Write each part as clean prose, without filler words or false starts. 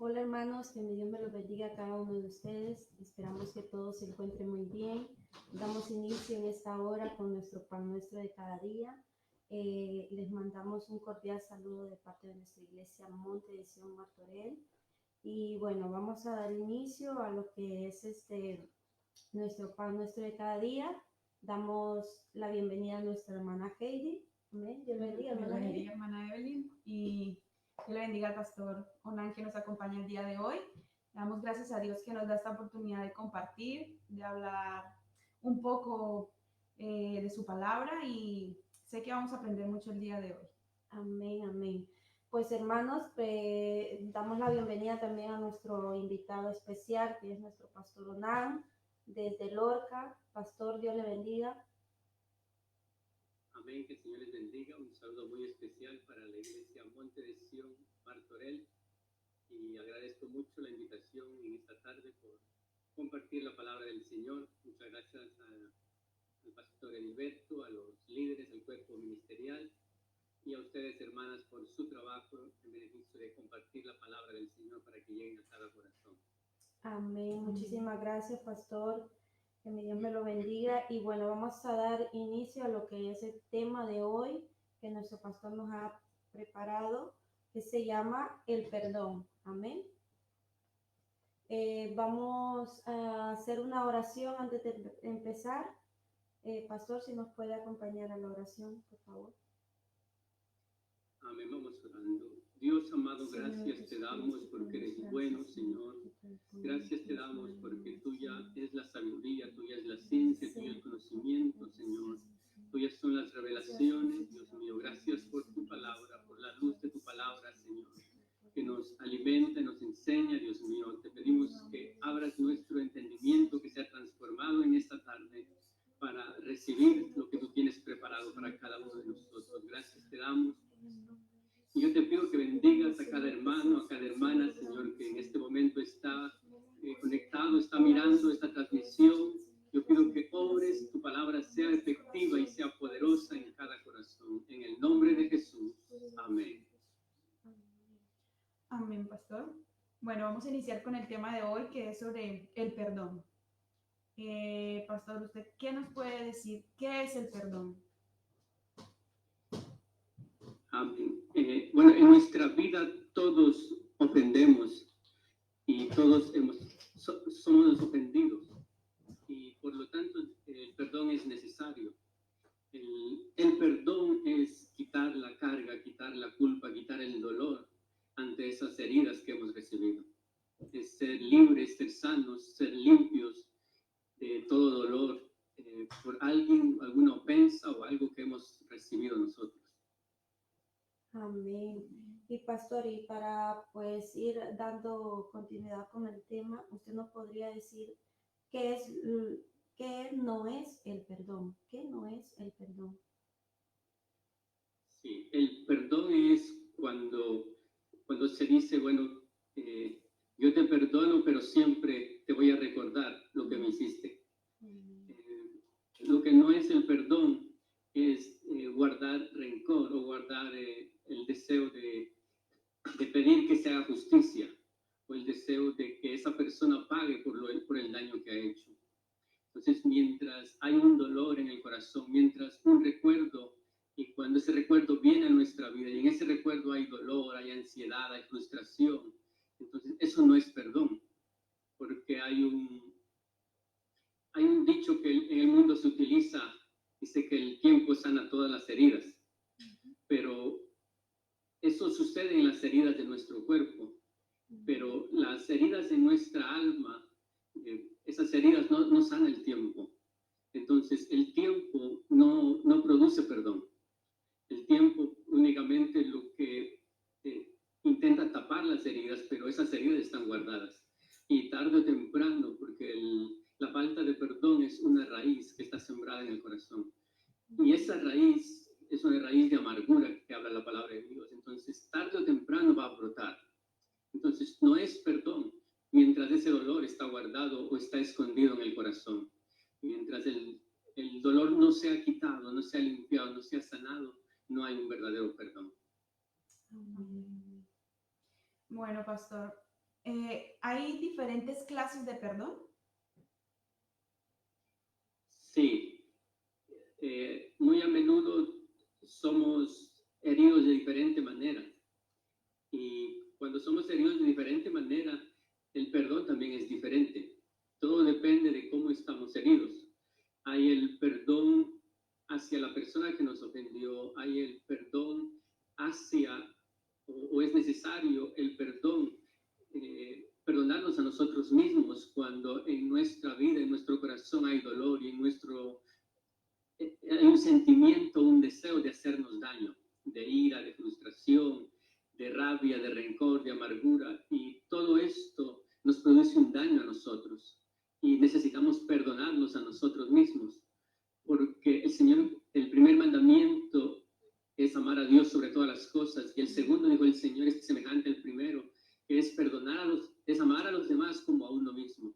Hola hermanos, que mi Dios me los bendiga a cada uno de ustedes. Esperamos que todos se encuentren muy bien. Damos inicio en esta hora con nuestro pan nuestro de cada día. Les mandamos un cordial saludo de parte de nuestra iglesia Monte de Sion Martorell. Y bueno, vamos a dar inicio a lo que es nuestro pan nuestro de cada día. Damos la bienvenida a nuestra hermana Heidi. Amén. Dios bendiga, hermana Heidi. Bendiga, hermana Evelyn, y que le bendiga al pastor Onan que nos acompaña el día de hoy. Le damos gracias a Dios que nos da esta oportunidad de compartir, de hablar un poco de su palabra, y sé que vamos a aprender mucho el día de hoy. Amén, amén. Pues hermanos, damos la bienvenida también a nuestro invitado especial, que es nuestro pastor Onan, desde Lorca. Pastor, Dios le bendiga. Amén, que el Señor les bendiga. Un saludo muy especial para la iglesia Monte de Sion Martorell, y agradezco mucho la invitación en esta tarde por compartir la palabra del Señor. Muchas gracias al pastor Heriberto, a los líderes del cuerpo ministerial y a ustedes, hermanas, por su trabajo en beneficio de compartir la palabra del Señor para que lleguen a cada corazón. Amén. Muchísimas gracias, pastor. Que mi Dios me lo bendiga. Y bueno, vamos a dar inicio a lo que es el tema de hoy que nuestro pastor nos ha preparado, que se llama el perdón. Amén. Vamos a hacer una oración antes de empezar. Pastor, si nos puede acompañar a la oración, por favor. Amén, vamos orando. Dios amado, gracias te damos porque eres bueno, Señor. Gracias te damos porque tuya es la sabiduría, tuya es la ciencia, tuyo el conocimiento, Señor. Tuyas son las revelaciones, Dios mío. Gracias por tu palabra, por la luz de tu palabra, Señor, que nos alimenta, nos enseña, Dios mío. Te pedimos que abras nuestro entendimiento, que sea transformado en esta tarde para recibir lo que tú tienes preparado para cada uno de nosotros. Gracias te damos. Y yo te pido que bendigas a cada hermano, a cada hermana, Señor, que en este momento está conectado, está mirando esta transmisión. Yo pido que obres, tu palabra sea efectiva y sea poderosa en cada corazón. En el nombre de Jesús. Amén. Amén, pastor. Bueno, vamos a iniciar con el tema de hoy, que es sobre el perdón. Pastor, ¿usted qué nos puede decir? ¿Qué es el perdón? Amén. Bueno, en nuestra vida todos ofendemos y todos somos los ofendidos, y por lo tanto el perdón es necesario. El perdón es quitar la carga, quitar la culpa, quitar el dolor ante esas heridas que hemos recibido. Es ser libres, ser sanos, ser limpios de todo dolor por alguien, alguna ofensa o algo que hemos recibido nosotros. Amén. Y pastor, y para pues ir dando continuidad con el tema, usted nos podría decir qué no es el perdón. ¿Qué no es el perdón? Sí, el perdón es cuando se dice, bueno, yo te perdono, pero siempre te voy a recordar lo que me hiciste. Lo que no es el perdón es guardar rencor o guardar el deseo de pedir que se haga justicia, o el deseo de que esa persona pague por el daño que ha hecho. Entonces, mientras hay un dolor en el corazón, mientras un recuerdo, y cuando ese recuerdo viene a nuestra vida y en ese recuerdo hay dolor, hay ansiedad, hay frustración, entonces eso no es perdón, porque hay un dicho que en el mundo se utiliza, dice que el tiempo sana todas las heridas, pero eso sucede en las heridas de nuestro cuerpo, pero las heridas de nuestra alma, esas heridas no sana el tiempo. Entonces el tiempo no produce perdón. El tiempo únicamente lo que intenta tapar las heridas, pero esas heridas están guardadas. Y tarde o temprano, porque la falta de perdón es una raíz que está sembrada en el corazón. Y esa raíz es una raíz de amargura que habla la palabra de Dios. Entonces, tarde o temprano va a brotar. Entonces, no es perdón mientras ese dolor está guardado o está escondido en el corazón. Mientras el dolor no sea quitado, no sea limpiado, no sea sanado, no hay un verdadero perdón. Bueno, pastor, ¿Hay diferentes clases de perdón? Sí, muy a menudo somos heridos de diferente manera. Y cuando somos heridos de diferente manera, el perdón también es diferente. Todo depende de cómo estamos heridos. Hay el perdón hacia la persona que nos ofendió, hay el perdón hacia, o es necesario el perdón, perdonarnos a nosotros mismos cuando en nuestra vida, en nuestro corazón hay dolor y en nuestro, hay un sentimiento, un deseo de hacernos daño, de ira, de frustración, de rabia, de rencor, de amargura, y todo esto nos produce un daño a nosotros y necesitamos perdonarnos a nosotros mismos, porque el Señor, el primer mandamiento es amar a Dios sobre todas las cosas, y el segundo, dijo el Señor, es semejante al primero, que es es amar a los demás como a uno mismo.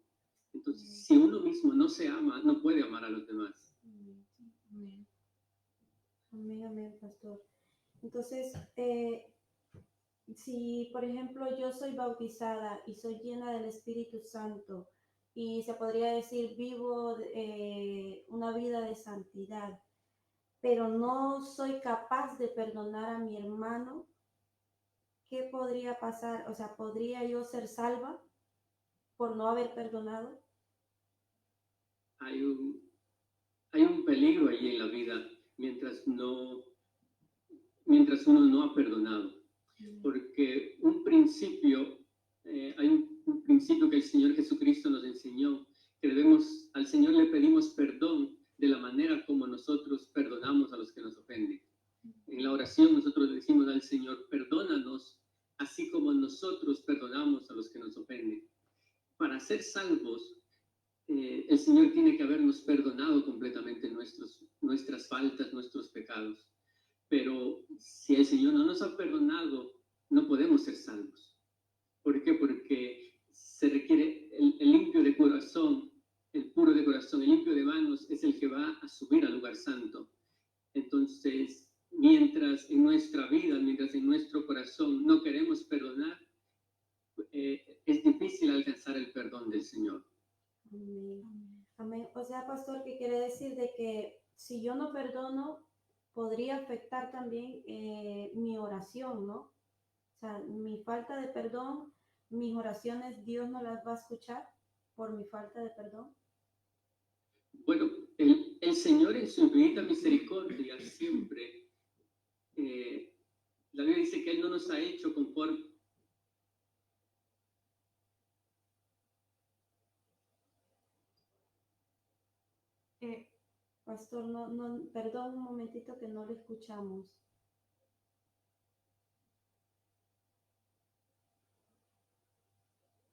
Entonces, si uno mismo no se ama, no puede amar a los demás. Amén. Amén, amén, pastor. Entonces, si por ejemplo yo soy bautizada y soy llena del Espíritu Santo y se podría decir vivo una vida de santidad, pero no soy capaz de perdonar a mi hermano, ¿qué podría pasar? O sea, ¿podría yo ser salva por no haber perdonado? Hay un peligro allí en la vida mientras uno no ha perdonado, porque hay un principio que el Señor Jesucristo nos enseñó, que al Señor le pedimos perdón de la manera como nosotros perdonamos a los que nos ofenden. En la oración nosotros le decimos al Señor, perdónanos así como nosotros perdonamos a los que nos ofenden. Para ser salvos, el Señor tiene que habernos perdonado completamente nuestras faltas, nuestros pecados. Pero si el Señor no nos ha perdonado, no podemos ser salvos. ¿Por qué? Porque se requiere el limpio de corazón, el puro de corazón, el limpio de manos es el que va a subir al lugar santo. Entonces, mientras en nuestra vida, mientras en nuestro corazón no queremos perdonar, es difícil alcanzar el perdón del Señor. Amén. Amén. O sea, pastor, ¿qué quiere decir? De que si yo no perdono, podría afectar también mi oración, ¿no? O sea, mi falta de perdón, mis oraciones, Dios no las va a escuchar por mi falta de perdón. Bueno, el Señor en su infinita misericordia siempre, la Biblia dice que Él no nos ha hecho conforme. Pastor, perdón un momentito que no le escuchamos.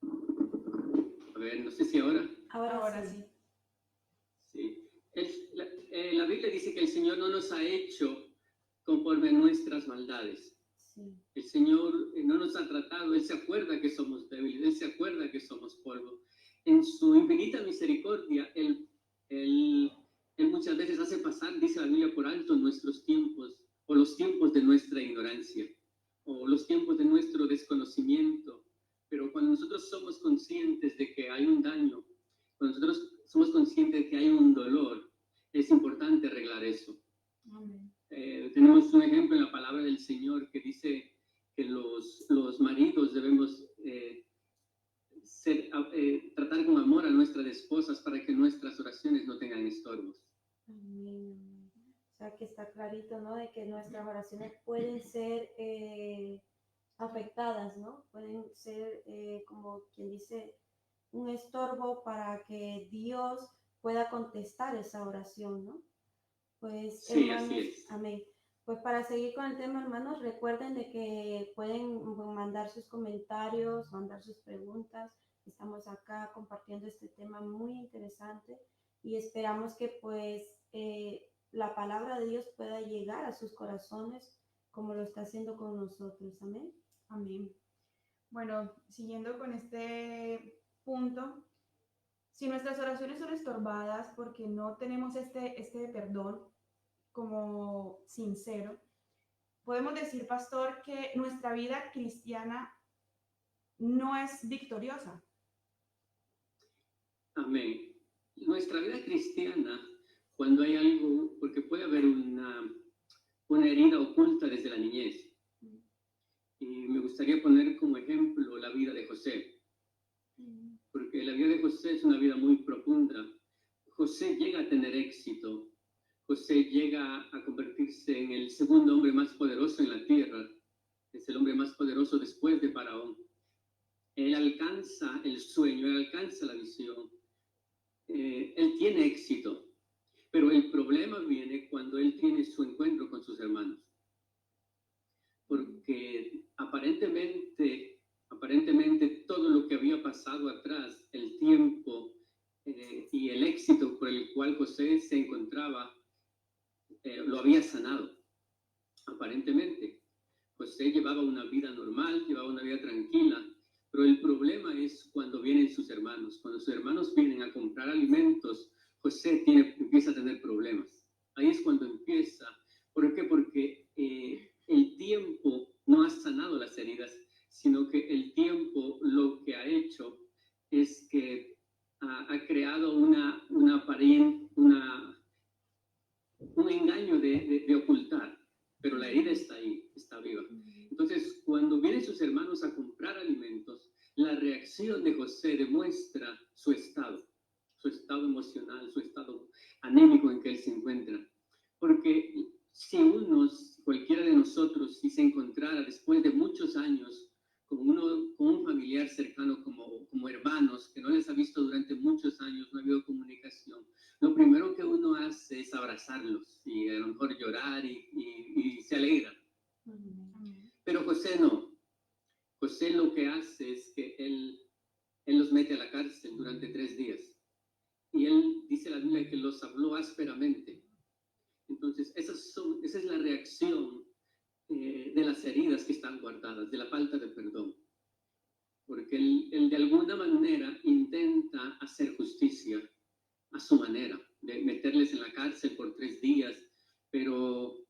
A ver, no sé si ahora. Ahora sí. Sí. La Biblia dice que el Señor no nos ha hecho conforme a nuestras maldades. Sí. El Señor no nos ha tratado, Él se acuerda que somos débiles, Él se acuerda que somos polvo. En su infinita misericordia, Él muchas veces hace pasar, dice la Biblia, por alto nuestros tiempos, o los tiempos de nuestra ignorancia, o los tiempos de nuestro desconocimiento. Pero cuando nosotros somos conscientes de que hay un daño, cuando nosotros somos conscientes de que hay un dolor, es importante arreglar eso. Amén. Tenemos un ejemplo en la palabra del Señor que dice que los maridos debemos tratar con amor a nuestras esposas para que nuestras oraciones no tengan estorbos. Amén. O sea, que está clarito, ¿no? De que nuestras oraciones pueden ser afectadas, ¿no? Pueden ser, como quien dice, un estorbo para que Dios pueda contestar esa oración, ¿no? Pues, sí, hermanos, así es. amén. Pues para seguir con el tema, hermanos, recuerden de que pueden mandar sus comentarios, mandar sus preguntas. Estamos acá compartiendo este tema muy interesante y esperamos que pues la palabra de Dios pueda llegar a sus corazones como lo está haciendo con nosotros. Amén. Amén. Bueno, siguiendo con este punto, si nuestras oraciones son estorbadas porque no tenemos este perdón como sincero, podemos decir, pastor, que nuestra vida cristiana no es victoriosa. Amén. Nuestra vida cristiana, cuando hay algo, porque puede haber una herida oculta desde la niñez. Y me gustaría poner como ejemplo la vida de José, porque la vida de José es una vida muy profunda. José llega a tener éxito. José llega a convertirse en el segundo hombre más poderoso en la tierra. Es el hombre más poderoso después de Faraón. Él alcanza el sueño, él alcanza la visión. Él tiene éxito. Pero el problema viene cuando él tiene su encuentro con sus hermanos. Porque aparentemente todo lo que había pasado atrás, el tiempo y el éxito por el cual José se encontraba, lo había sanado. Aparentemente, José llevaba una vida normal, llevaba una vida tranquila, pero el problema es cuando vienen sus hermanos. Cuando sus hermanos vienen a comprar alimentos, José empieza a tener problemas. Ahí es cuando empieza. ¿Por qué? Porque el tiempo no ha sanado las heridas, sino que el tiempo lo que ha hecho es que ha creado un engaño de ocultar, pero la herida está ahí, está viva. Entonces, cuando vienen sus hermanos a comprar alimentos, la reacción de José demuestra su estado emocional, su estado anémico en que él se encuentra. Porque si cualquiera de nosotros, si se encontrara después de muchos años con un familiar cercano como hermanos, que no les ha visto durante muchos años, no ha habido comunicación, lo primero que uno hace es abrazarlos y a lo mejor llorar y se alegra. Pero José no. José lo que hace es que él los mete a la cárcel durante 3 días. Y él dice la Biblia que los habló ásperamente. Entonces, esa es la reacción de las heridas que están guardadas, de la falta de perdón. Porque él de alguna manera intenta hacer justicia a su manera, de meterles en la cárcel por 3 días, pero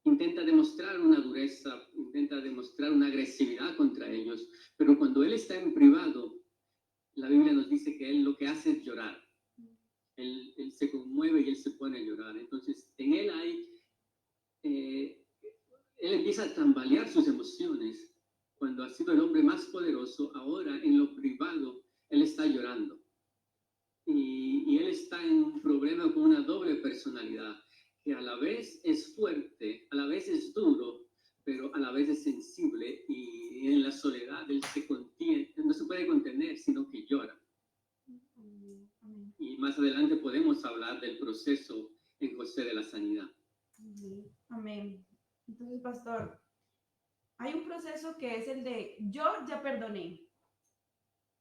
intenta demostrar una dureza, intenta demostrar una agresividad contra ellos, pero cuando él está en privado, la Biblia nos dice que él lo que hace es llorar. Él se conmueve y él se pone a llorar. Entonces, en él él empieza a tambalear sus emociones. Cuando ha sido el hombre más poderoso, ahora en lo privado, él está llorando. Y él está en un problema con una doble personalidad, que a la vez es fuerte, a la vez es duro, pero a la vez es sensible, y en la soledad él no se puede contener, sino que llora. Y más adelante podemos hablar del proceso en José de la sanidad. Amén. Entonces, pastor, hay un proceso que es el de yo ya perdoné,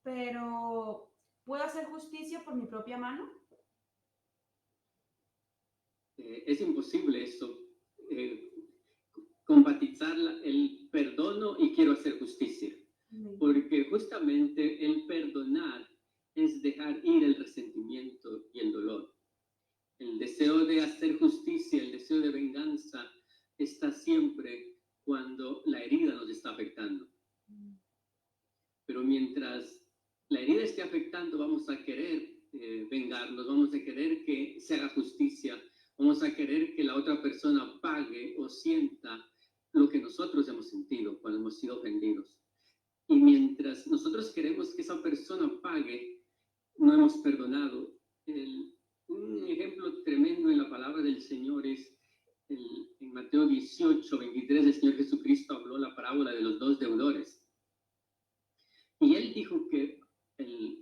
pero ¿puedo hacer justicia por mi propia mano? Es imposible eso, compatizar el perdono y quiero hacer justicia. Porque justamente el perdonar es dejar ir el resentimiento y el dolor. El deseo de hacer justicia, el deseo de venganza está siempre cuando la herida nos está afectando. Pero mientras la herida esté afectando, vamos a querer vengarnos, vamos a querer que se haga justicia, vamos a querer que la otra persona pague o sienta lo que nosotros hemos sentido cuando hemos sido ofendidos. Y mientras nosotros queremos que esa persona pague, no hemos perdonado. Un ejemplo tremendo en la palabra del Señor es en Mateo 18, 23, el Señor Jesucristo habló la parábola de los 2 deudores. Y él dijo que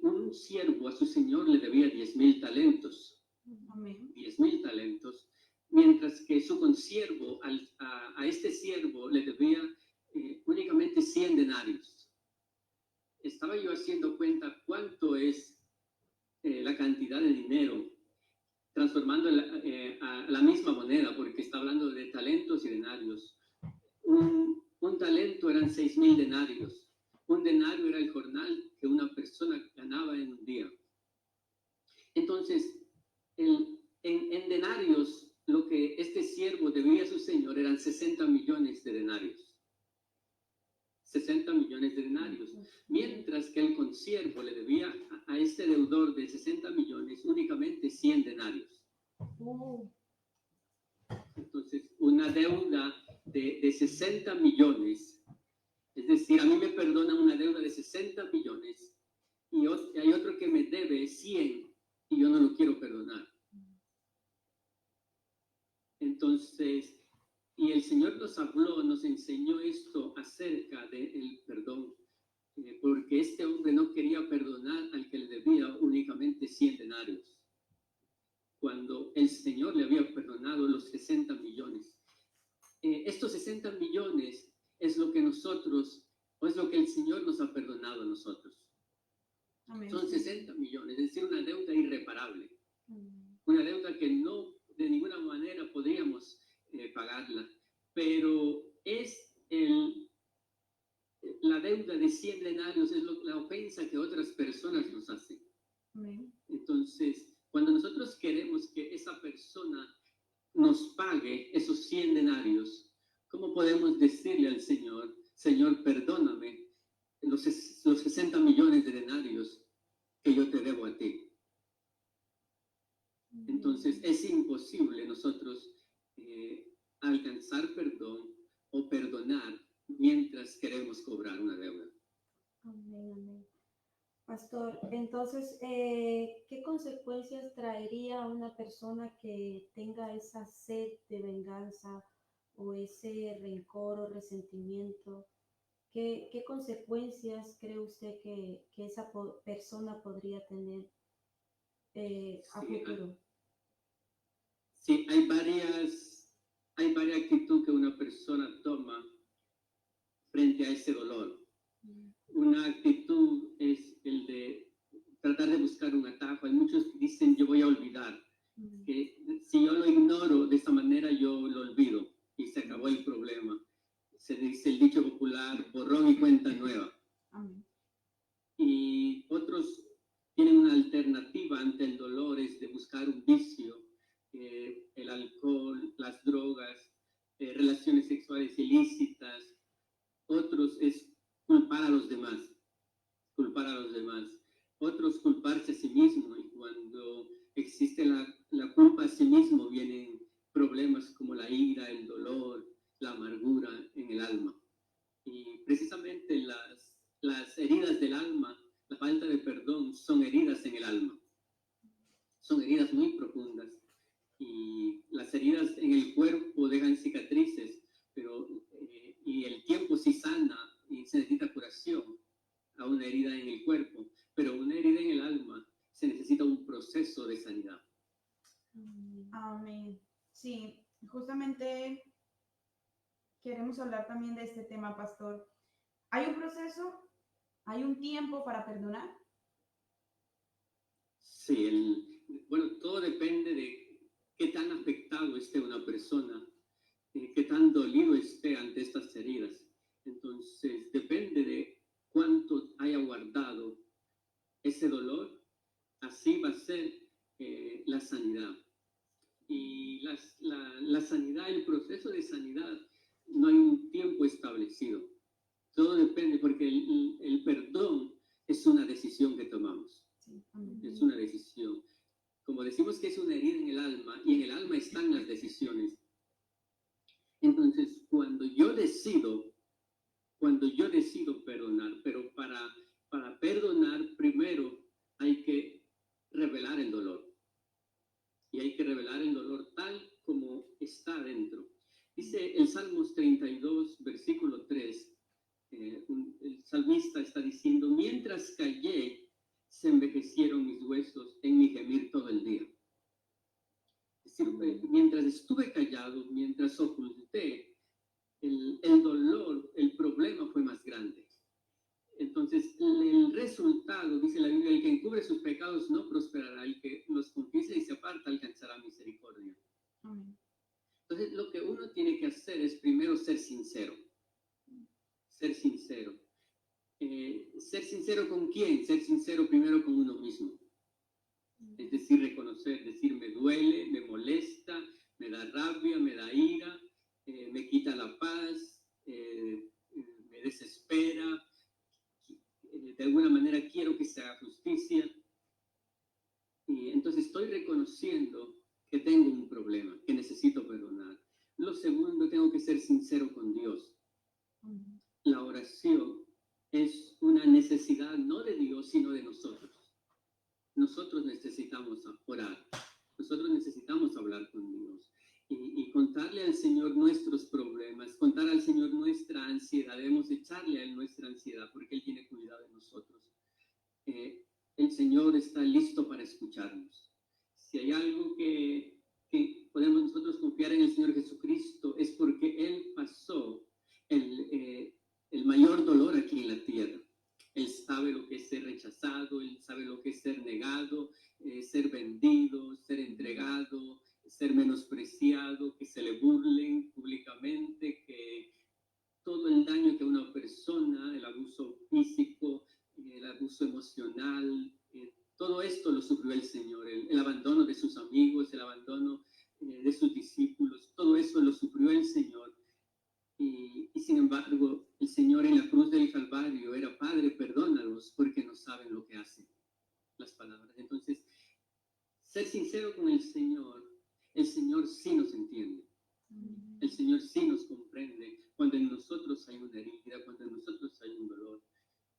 un siervo a su señor le debía 10,000 talentos. Amén. 10,000 talentos, mientras que su consiervo a este siervo le debía únicamente 100 denarios. Estaba yo haciendo cuenta cuánto es la cantidad de dinero, transformando a la misma moneda, porque está hablando de talentos y denarios. Un talento eran 6,000 denarios. Un denario era el jornal que una persona ganaba en un día. Entonces, en denarios, lo que este siervo debía a su señor eran 60 millones de denarios. 60 millones de denarios, mientras que el consiervo le debía a este deudor de 60 millones únicamente 100 denarios. Entonces, una deuda de 60 millones, es decir, a mí me perdona una deuda de 60 millones y hay otro que me debe 100 y yo no lo quiero perdonar. Entonces, y el Señor nos habló, nos enseñó esto acerca del perdón, porque este hombre no quería perdonar al que le debía únicamente 100 denarios, cuando el Señor le había perdonado los 60 millones. Estos 60 millones es lo que nosotros, o es lo que el Señor nos ha perdonado a nosotros. Amén. Son 60 millones, es decir, una deuda irreparable, una deuda que no de ninguna manera podríamos pagarla, pero es la deuda de 100 denarios, es la ofensa que otras personas nos hacen. Amén. Entonces, cuando nosotros queremos que esa persona nos pague esos 100 denarios, ¿cómo podemos decirle al Señor, Señor, perdóname los 60 millones de denarios que yo te debo a ti? Entonces, es imposible nosotros alcanzar perdón o perdonar mientras queremos cobrar una deuda. Amén, amén. Pastor, entonces, ¿qué consecuencias traería a una persona que tenga esa sed de venganza o ese rencor o resentimiento? ¿Qué consecuencias cree usted que esa persona podría tener a futuro? Sí, hay varias actitudes que una persona toma frente a ese dolor. Una actitud es el de tratar de buscar un atajo. Hay muchos que dicen, yo voy a olvidar. Que si yo lo ignoro de esa manera, yo lo olvido y se acabó el problema. Se dice el dicho popular, borrón y cuenta nueva. Y otros tienen una alternativa ante el dolor, es de buscar un vicio, el alcohol, las drogas, relaciones sexuales ilícitas. Otros es culpar a los demás. Otros culparse a sí mismo, y cuando existe la culpa a sí mismo vienen problemas como la ira, el dolor, la amargura en el alma. Y precisamente las heridas del alma, la falta de perdón, son heridas en el alma. Son heridas muy profundas. Y las heridas en el cuerpo dejan cicatrices, pero y el tiempo sí sana y se necesita curación a una herida en el cuerpo, pero una herida en el alma se necesita un proceso de sanidad. Amén. Sí, justamente queremos hablar también de este tema, pastor. ¿Hay un proceso? ¿Hay un tiempo para perdonar? Sí, bueno, todo depende de qué tan afectado esté una persona, qué tan dolido esté ante estas heridas. Entonces, depende de cuánto haya guardado ese dolor, así va a ser la sanidad. Y la sanidad, el proceso de sanidad, no hay un tiempo establecido. Todo depende, porque el perdón es una decisión que tomamos. Sí. Es una decisión. Como decimos que es una herida en el alma, y en el alma están las decisiones. Entonces, cuando yo decido perdonar, pero para perdonar primero hay que revelar el dolor. Y hay que revelar el dolor tal como está dentro. Dice el Salmos 32, versículo 3, el salmista está diciendo, mientras callé, se envejecieron mis huesos en mi gemir todo el día. Es decir, mientras estuve callado, mientras oculté, el dolor, el problema fue más grande. Entonces, el resultado, dice la Biblia, el que encubre sus pecados no prosperará, el que los confiesa y se aparta alcanzará misericordia. Amén. Entonces, lo que uno tiene que hacer es primero ser sincero. Ser sincero. ¿Ser sincero con quién? Ser sincero primero con uno mismo. Es decir, reconocer, decir, me duele, me molesta, me da rabia, me da ira, me quita la paz, me desespera. que ser sincero con Dios. Ujú. La oración es una necesidad no de Dios, sino de nosotros. Nosotros necesitamos orar. Nosotros necesitamos hablar con Dios y contarle al Señor nuestros problemas, contar al Señor nuestra ansiedad. Debemos echarle a Él nuestra ansiedad porque Él tiene cuidado de nosotros. El Señor está listo para escucharnos. Si hay algo que podemos nosotros confiar en el Señor Jesucristo, es porque Él pasó el mayor dolor aquí en la tierra. Él sabe lo que es ser rechazado, Él sabe lo que es ser negado, ser vendido, ser entregado, ser menospreciado, que se le burlen públicamente, que todo el daño que una persona, el abuso físico, el abuso emocional, todo esto lo sufrió el Señor, el abandono de sus amigos, el abandono de sus discípulos, todo eso lo sufrió el Señor. Y sin embargo, el Señor en la cruz del Calvario era: Padre, perdónalos porque no saben lo que hacen. Las palabras. Entonces, ser sincero con el Señor sí nos entiende. El Señor sí nos comprende cuando en nosotros hay una herida, cuando en nosotros hay un dolor.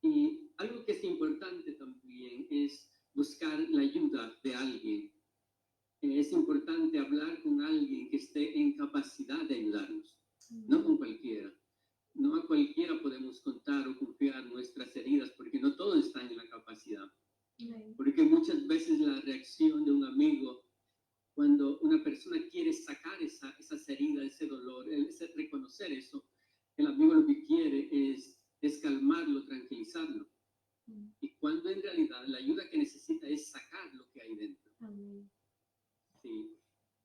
Y algo que es importante también es buscar la ayuda de alguien. Es importante hablar con alguien que esté en capacidad de ayudarnos, no con cualquiera. No a cualquiera podemos contar o confiar nuestras heridas porque no todos están en la capacidad. Porque muchas veces la reacción de un amigo, cuando una persona quiere sacar esas heridas, ese dolor, reconocer eso, el amigo lo que quiere es calmarlo, tranquilizarlo. Y cuando en realidad la ayuda que necesita es sacar lo que hay dentro. Sí.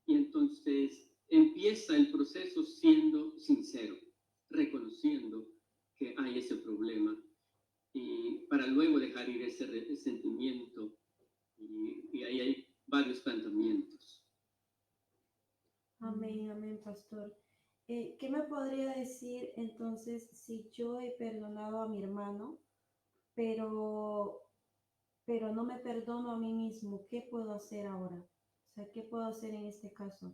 Y entonces empieza el proceso siendo sincero, reconociendo que hay ese problema y para luego dejar ir ese sentimiento. Y ahí hay varios planteamientos. Amén, amén, pastor. ¿Qué me podría decir entonces si yo he perdonado a mi hermano, pero no me perdono a mí mismo? ¿Qué puedo hacer ahora? O sea, ¿qué puedo hacer en este caso?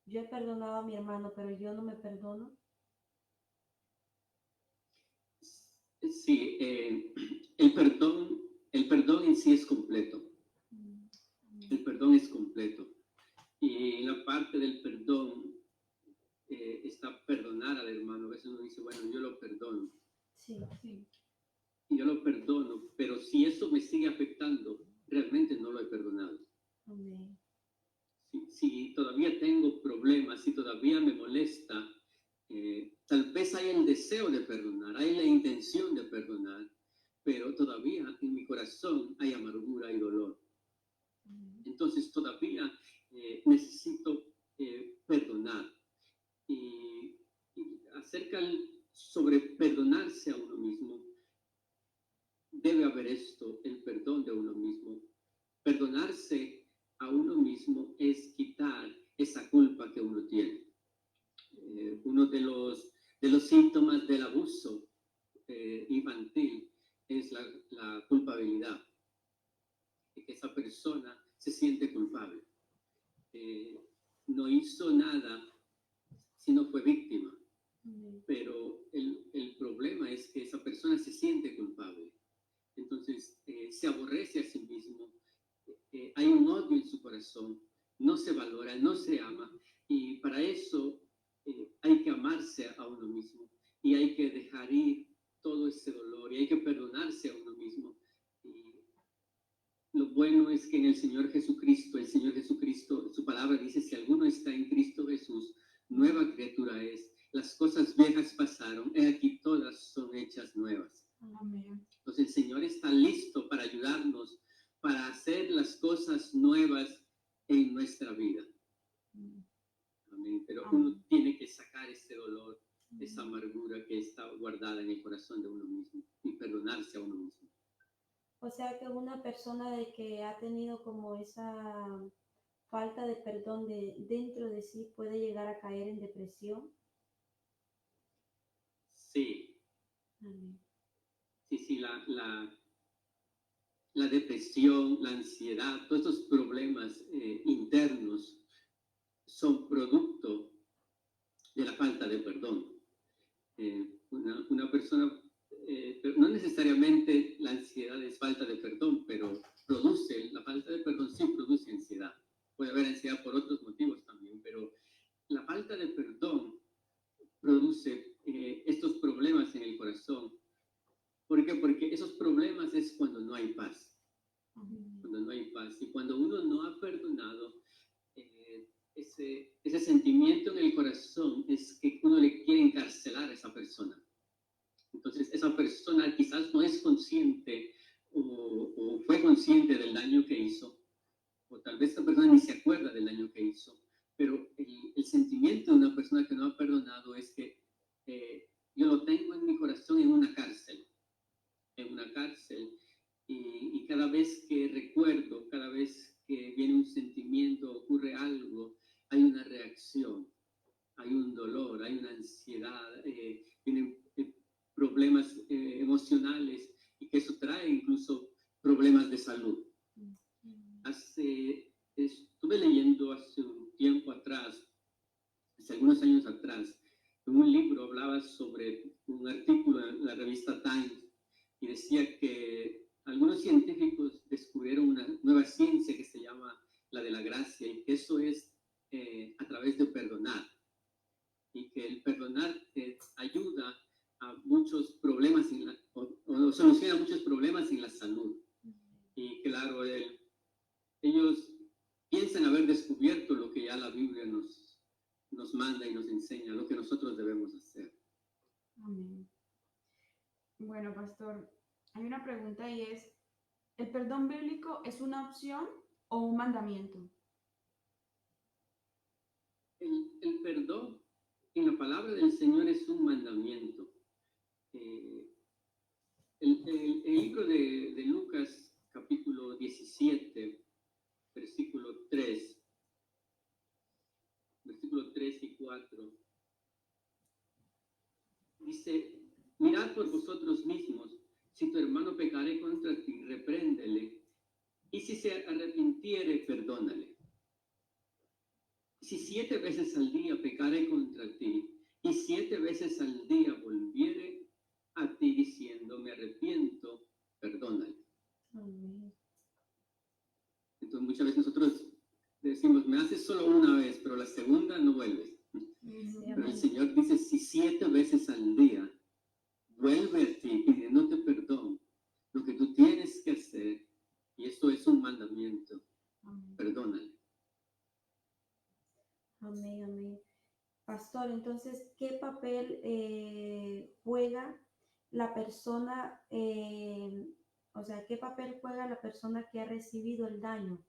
Yo he perdonado a mi hermano, pero yo no me perdono. Sí, el perdón en sí es completo. El perdón es completo. Y en la parte del perdón está perdonar al hermano. A veces uno dice, bueno, yo lo perdono. Sí, sí. Y yo lo perdono, pero si eso me sigue afectando, realmente no lo he perdonado. Amén. Si todavía tengo problemas, si todavía me molesta, tal vez hay el deseo de perdonar, hay la intención de perdonar, pero todavía en mi corazón hay amargura y dolor. Entonces todavía necesito perdonar. Y acerca sobre perdonarse a uno mismo, debe haber esto, el perdón de uno mismo. Perdonarse a uno mismo es quitar esa culpa que uno tiene. Uno de los síntomas del abuso infantil es la culpabilidad, de que esa persona se siente culpable. No hizo nada, sino fue víctima. Pero el problema es que esa persona se siente culpable. Entonces se aborrece a sí mismo, hay un odio en su corazón, no se valora, no se ama, y para eso hay que amarse a uno mismo y hay que dejar ir todo ese dolor y hay que perdonarse a uno mismo. Y lo bueno es que en el Señor Jesucristo, su palabra dice: si alguno está en Cristo Jesús, nueva criatura es. Las cosas viejas pasaron, he aquí todas son hechas nuevas. Amén. Entonces el Señor está listo para ayudarnos, para hacer las cosas nuevas en nuestra vida. Amén. Pero uno tiene que sacar ese dolor, esa amargura que está guardada en el corazón de uno mismo y perdonarse a uno mismo. O sea que una persona de que ha tenido como esa falta de perdón dentro de sí puede llegar a caer en depresión. Sí. Amén. Sí, la depresión, la ansiedad, todos estos problemas internos son producto de la falta de perdón. Una persona, pero no necesariamente la ansiedad es falta de perdón, pero la falta de perdón sí produce ansiedad. Puede haber ansiedad por otros motivos también, pero la falta de perdón produce estos problemas en el corazón. ¿Por qué? Porque esos problemas es cuando no hay paz. Cuando no hay paz. Y cuando uno no ha perdonado, ese sentimiento en el corazón es que uno le quiere encarcelar a esa persona. Entonces, esa persona quizás no es consciente o fue consciente del daño que hizo, o tal vez esta persona ni se acuerda del daño que hizo, pero el sentimiento de una persona que no ha perdonado es que yo lo tengo en mi corazón en una cárcel, y cada vez que recuerdo, cada vez que viene un sentimiento, ocurre algo, hay una reacción, hay un dolor, hay una ansiedad, vienen problemas emocionales, y que eso trae incluso problemas de salud. Estuve leyendo hace un tiempo atrás, hace algunos años atrás, en un libro hablaba sobre un artículo en la revista Times, y decía que algunos científicos descubrieron una nueva ciencia que se llama la de la gracia, y que eso es a través de perdonar, y que el perdonar ayuda a muchos problemas o soluciona muchos problemas en la salud. Y claro, ellos piensan haber descubierto lo que ya la Biblia nos manda y nos enseña, lo que nosotros debemos hacer. Amén. Bueno, pastor, hay una pregunta y es, ¿el perdón bíblico es una opción o un mandamiento? El perdón en la palabra del Señor es un mandamiento. El libro de Lucas, capítulo 17, versículo 3 y 4, dice: mirad por vosotros mismos, si tu hermano pecare contra ti, repréndele, y si se arrepintiere, perdónale. Si 7 veces al día pecare contra ti, y 7 veces al día volviere a ti diciendo, me arrepiento, perdónale. Entonces muchas veces nosotros decimos, me haces solo una vez, pero la segunda no vuelves. Pero el Señor dice, si 7 veces al día vuelve a ti pidiéndote perdón, lo que tú tienes que hacer, y esto es un mandamiento, perdónale. Amén, amén. Pastor, entonces, ¿qué papel juega la persona, qué papel juega la persona que ha recibido el daño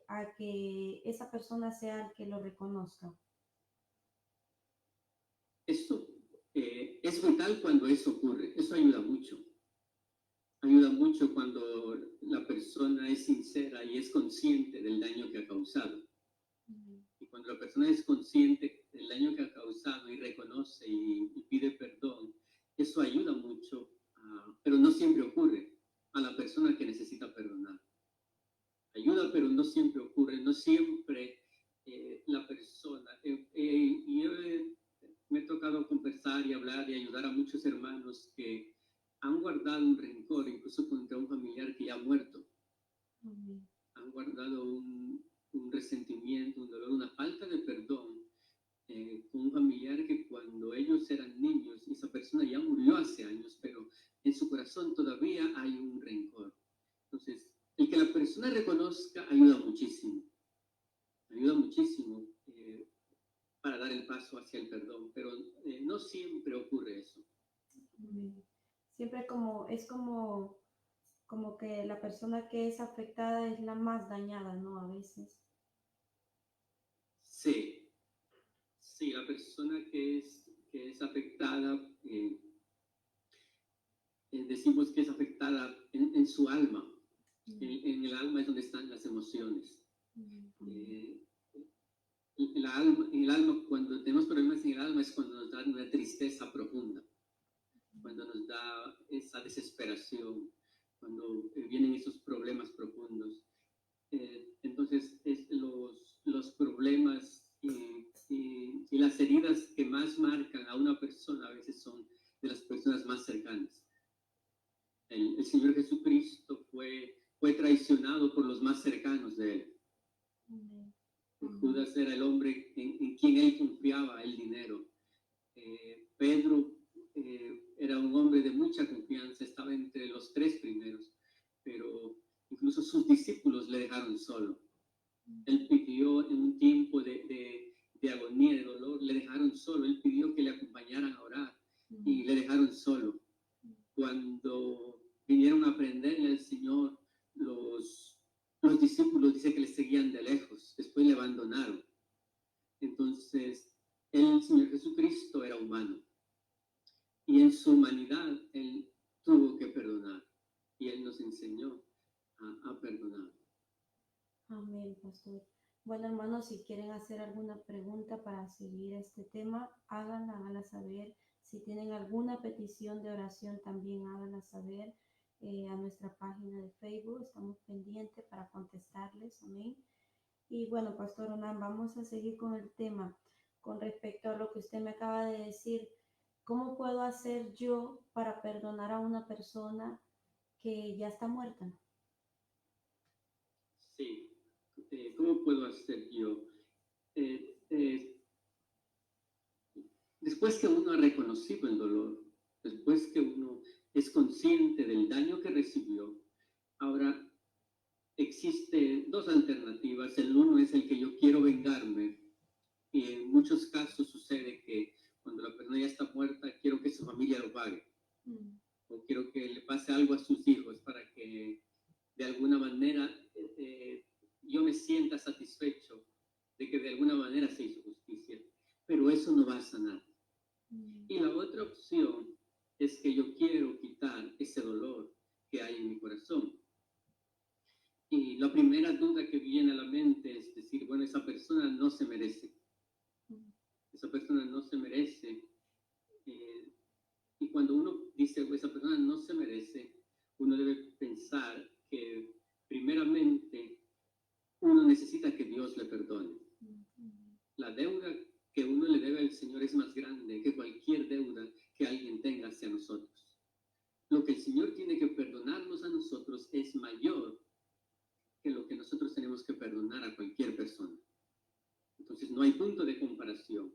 a que esa persona sea el que lo reconozca? Esto es vital cuando eso ocurre, eso ayuda mucho. Ayuda mucho cuando la persona es sincera y es consciente del daño que ha causado. Y cuando la persona es consciente del daño que ha causado y reconoce y pide perdón, eso ayuda mucho, pero no siempre ocurre a la persona que necesita perdonar. Ayuda, pero no siempre ocurre, no siempre la persona. Me he tocado conversar y hablar y ayudar a muchos hermanos que han guardado un rencor, incluso contra un familiar que ya ha muerto. Han guardado un resentimiento, un dolor, una falta de perdón con un familiar que cuando ellos eran niños, esa persona ya murió hace años, pero en su corazón todavía hay un rencor. Entonces, el que la persona reconozca ayuda muchísimo para dar el paso hacia el perdón, pero no siempre ocurre eso. Siempre como que la persona que es afectada es la más dañada, ¿no? A veces. Sí, la persona que es afectada, decimos que es afectada en su alma. En el alma es donde están las emociones. En el alma, cuando tenemos problemas en el alma, es cuando nos da una tristeza profunda, cuando nos da esa desesperación, cuando vienen esos problemas profundos. Entonces, los problemas y Y las heridas que más marcan a una persona a veces son de las personas más cercanas. El Señor Jesucristo fue traicionado por los más cercanos de Él. Judas era el hombre en quien Él confiaba el dinero. Pedro era un hombre de mucha confianza, estaba entre los 3 primeros, pero incluso sus discípulos le dejaron solo. Él pidió en un tiempo de agonía, de dolor, le dejaron solo. Él pidió que le acompañaran a orar y le dejaron solo. Cuando vinieron a aprenderle al Señor, los discípulos dice que le seguían de lejos, después le abandonaron. Entonces, el Señor Jesucristo era humano y en su humanidad Él tuvo que perdonar y Él nos enseñó a perdonar. Amén, pastor. Bueno, hermanos, si quieren hacer alguna pregunta para seguir este tema, háganla saber. Si tienen alguna petición de oración, también háganla saber a nuestra página de Facebook. Estamos pendientes para contestarles. Amén. Y bueno, pastor Onan, vamos a seguir con el tema. Con respecto a lo que usted me acaba de decir, ¿cómo puedo hacer yo para perdonar a una persona que ya está muerta? Sí. ¿Cómo puedo hacer yo? Después que uno ha reconocido el dolor, después que uno es consciente del daño que recibió, ahora existen 2 alternativas. El uno es el que yo quiero vengarme, y en muchos casos sucede que cuando la persona ya está muerta, quiero que su familia lo pague, o quiero que le pase algo a sus hijos para que de alguna manera yo me sienta satisfecho de que de alguna manera se hizo justicia, pero eso no va a sanar. Y la otra opción es que yo quiero quitar ese dolor que hay en mi corazón. Y la primera duda que viene a la mente es decir, bueno, esa persona no se merece. Esa persona no se merece. Y cuando uno dice, esa persona no se merece, uno debe pensar que primeramente uno necesita que Dios le perdone. La deuda que uno le debe al Señor es más grande que cualquier deuda que alguien tenga hacia nosotros. Lo que el Señor tiene que perdonarnos a nosotros es mayor que lo que nosotros tenemos que perdonar a cualquier persona. Entonces no hay punto de comparación.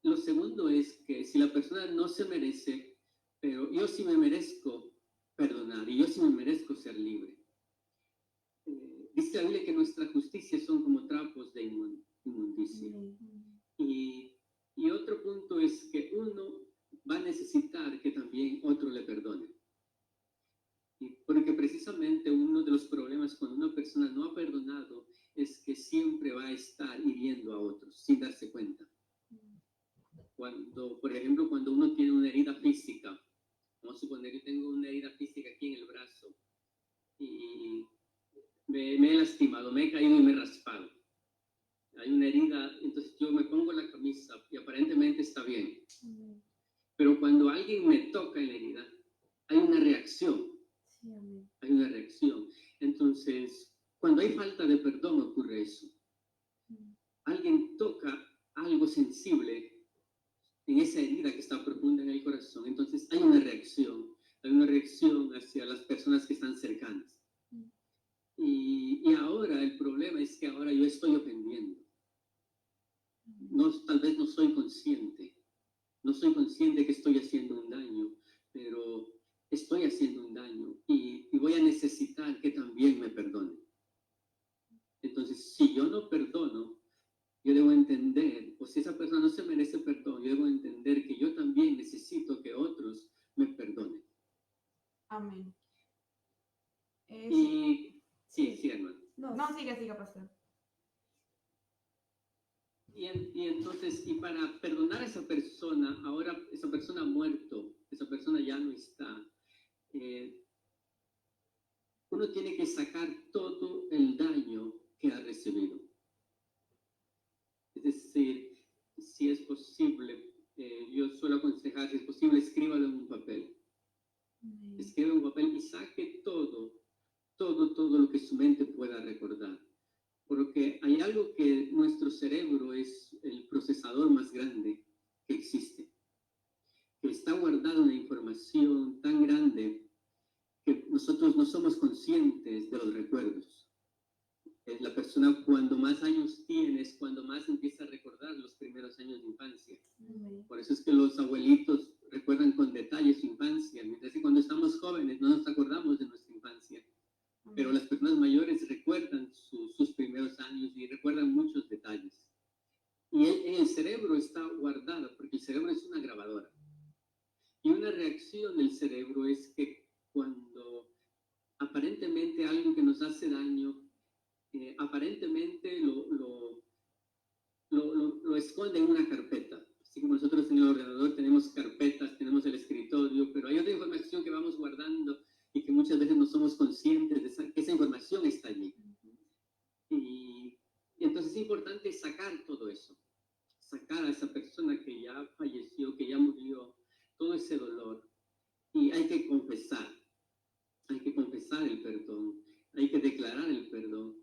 Lo segundo es que si la persona no se merece, pero yo sí me merezco perdonar y yo sí me merezco ser libre. Dice la Biblia que nuestra justicia son como trapos de inmundicia. Y otro punto es que uno va a necesitar que también otro le perdone. Y porque precisamente uno de los problemas cuando una persona no ha perdonado es que siempre va a estar hiriendo a otros sin darse cuenta. Cuando, por ejemplo, cuando uno tiene una herida física, vamos a suponer que tengo una herida física aquí en el brazo y me he lastimado, me he caído y me he raspado. Hay una herida, entonces yo me pongo la camisa y aparentemente está bien. Pero cuando alguien me toca en la herida, hay una reacción. Hay una reacción. Entonces, cuando hay falta de perdón ocurre eso. Alguien toca algo sensible en esa herida que está profunda en el corazón. Entonces hay una reacción hacia las personas que están cercanas. Y ahora el problema es que ahora yo estoy ofendiendo. Tal vez no soy consciente que estoy haciendo un daño, pero estoy haciendo un daño y voy a necesitar que también me perdonen. Entonces, si yo no perdono, yo debo entender, o si esa persona no se merece perdón, yo debo entender que yo también necesito que otros me perdonen. Amén. Sí, hermano. No, siga, pastor. Y entonces, y para perdonar a esa persona, ahora esa persona ha muerto, esa persona ya no está, uno tiene que sacar todo el daño que ha recibido. Es decir, si es posible, yo suelo aconsejar, si es posible, escríbalo en un papel. Escriba en un papel y saque todo lo que su mente pueda recordar. Porque hay algo que nuestro cerebro es el procesador no somos conscientes de los recuerdos. La persona cuando más años tienes, cuando más empieza a recordar los primeros años de infancia. Por eso es que los abuelitos recuerdan con detalle su infancia, mientras que cuando estamos jóvenes no nos acordamos de nuestra infancia. Pero las personas mayores recuerdan sus primeros años y recuerdan muchos detalles. Y en el cerebro está guardado, porque el cerebro es una grabadora. Y una reacción del cerebro es que cuando aparentemente algo que nos hace daño, aparentemente lo esconde en una carpeta. Así como nosotros en el ordenador tenemos carpetas, tenemos el escritorio, pero hay otra información que vamos guardando y que muchas veces no somos conscientes de que esa información está allí. Y entonces es importante sacar todo eso, sacar a esa persona que ya falleció, que ya murió, todo ese dolor. Y hay que confesar el perdón, hay que declarar el perdón.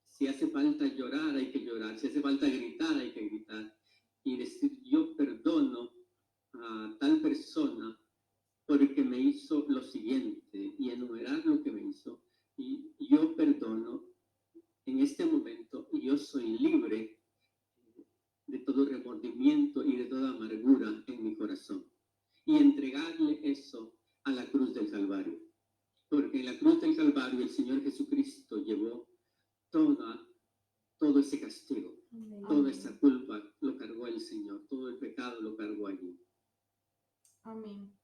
Si hace falta llorar, hay que llorar. Si hace falta gritar, hay que gritar. Y decir, yo perdono a tal persona porque me hizo lo siguiente, y enumerar lo que me hizo. Y yo perdono en este momento, y yo soy libre de todo remordimiento y de toda amargura en mi corazón. Y entregarle eso a la cruz del Calvario. Porque en la cruz del Calvario el Señor Jesucristo llevó todo ese castigo, toda esa culpa lo cargó el Señor, todo el pecado lo cargó allí. Amén.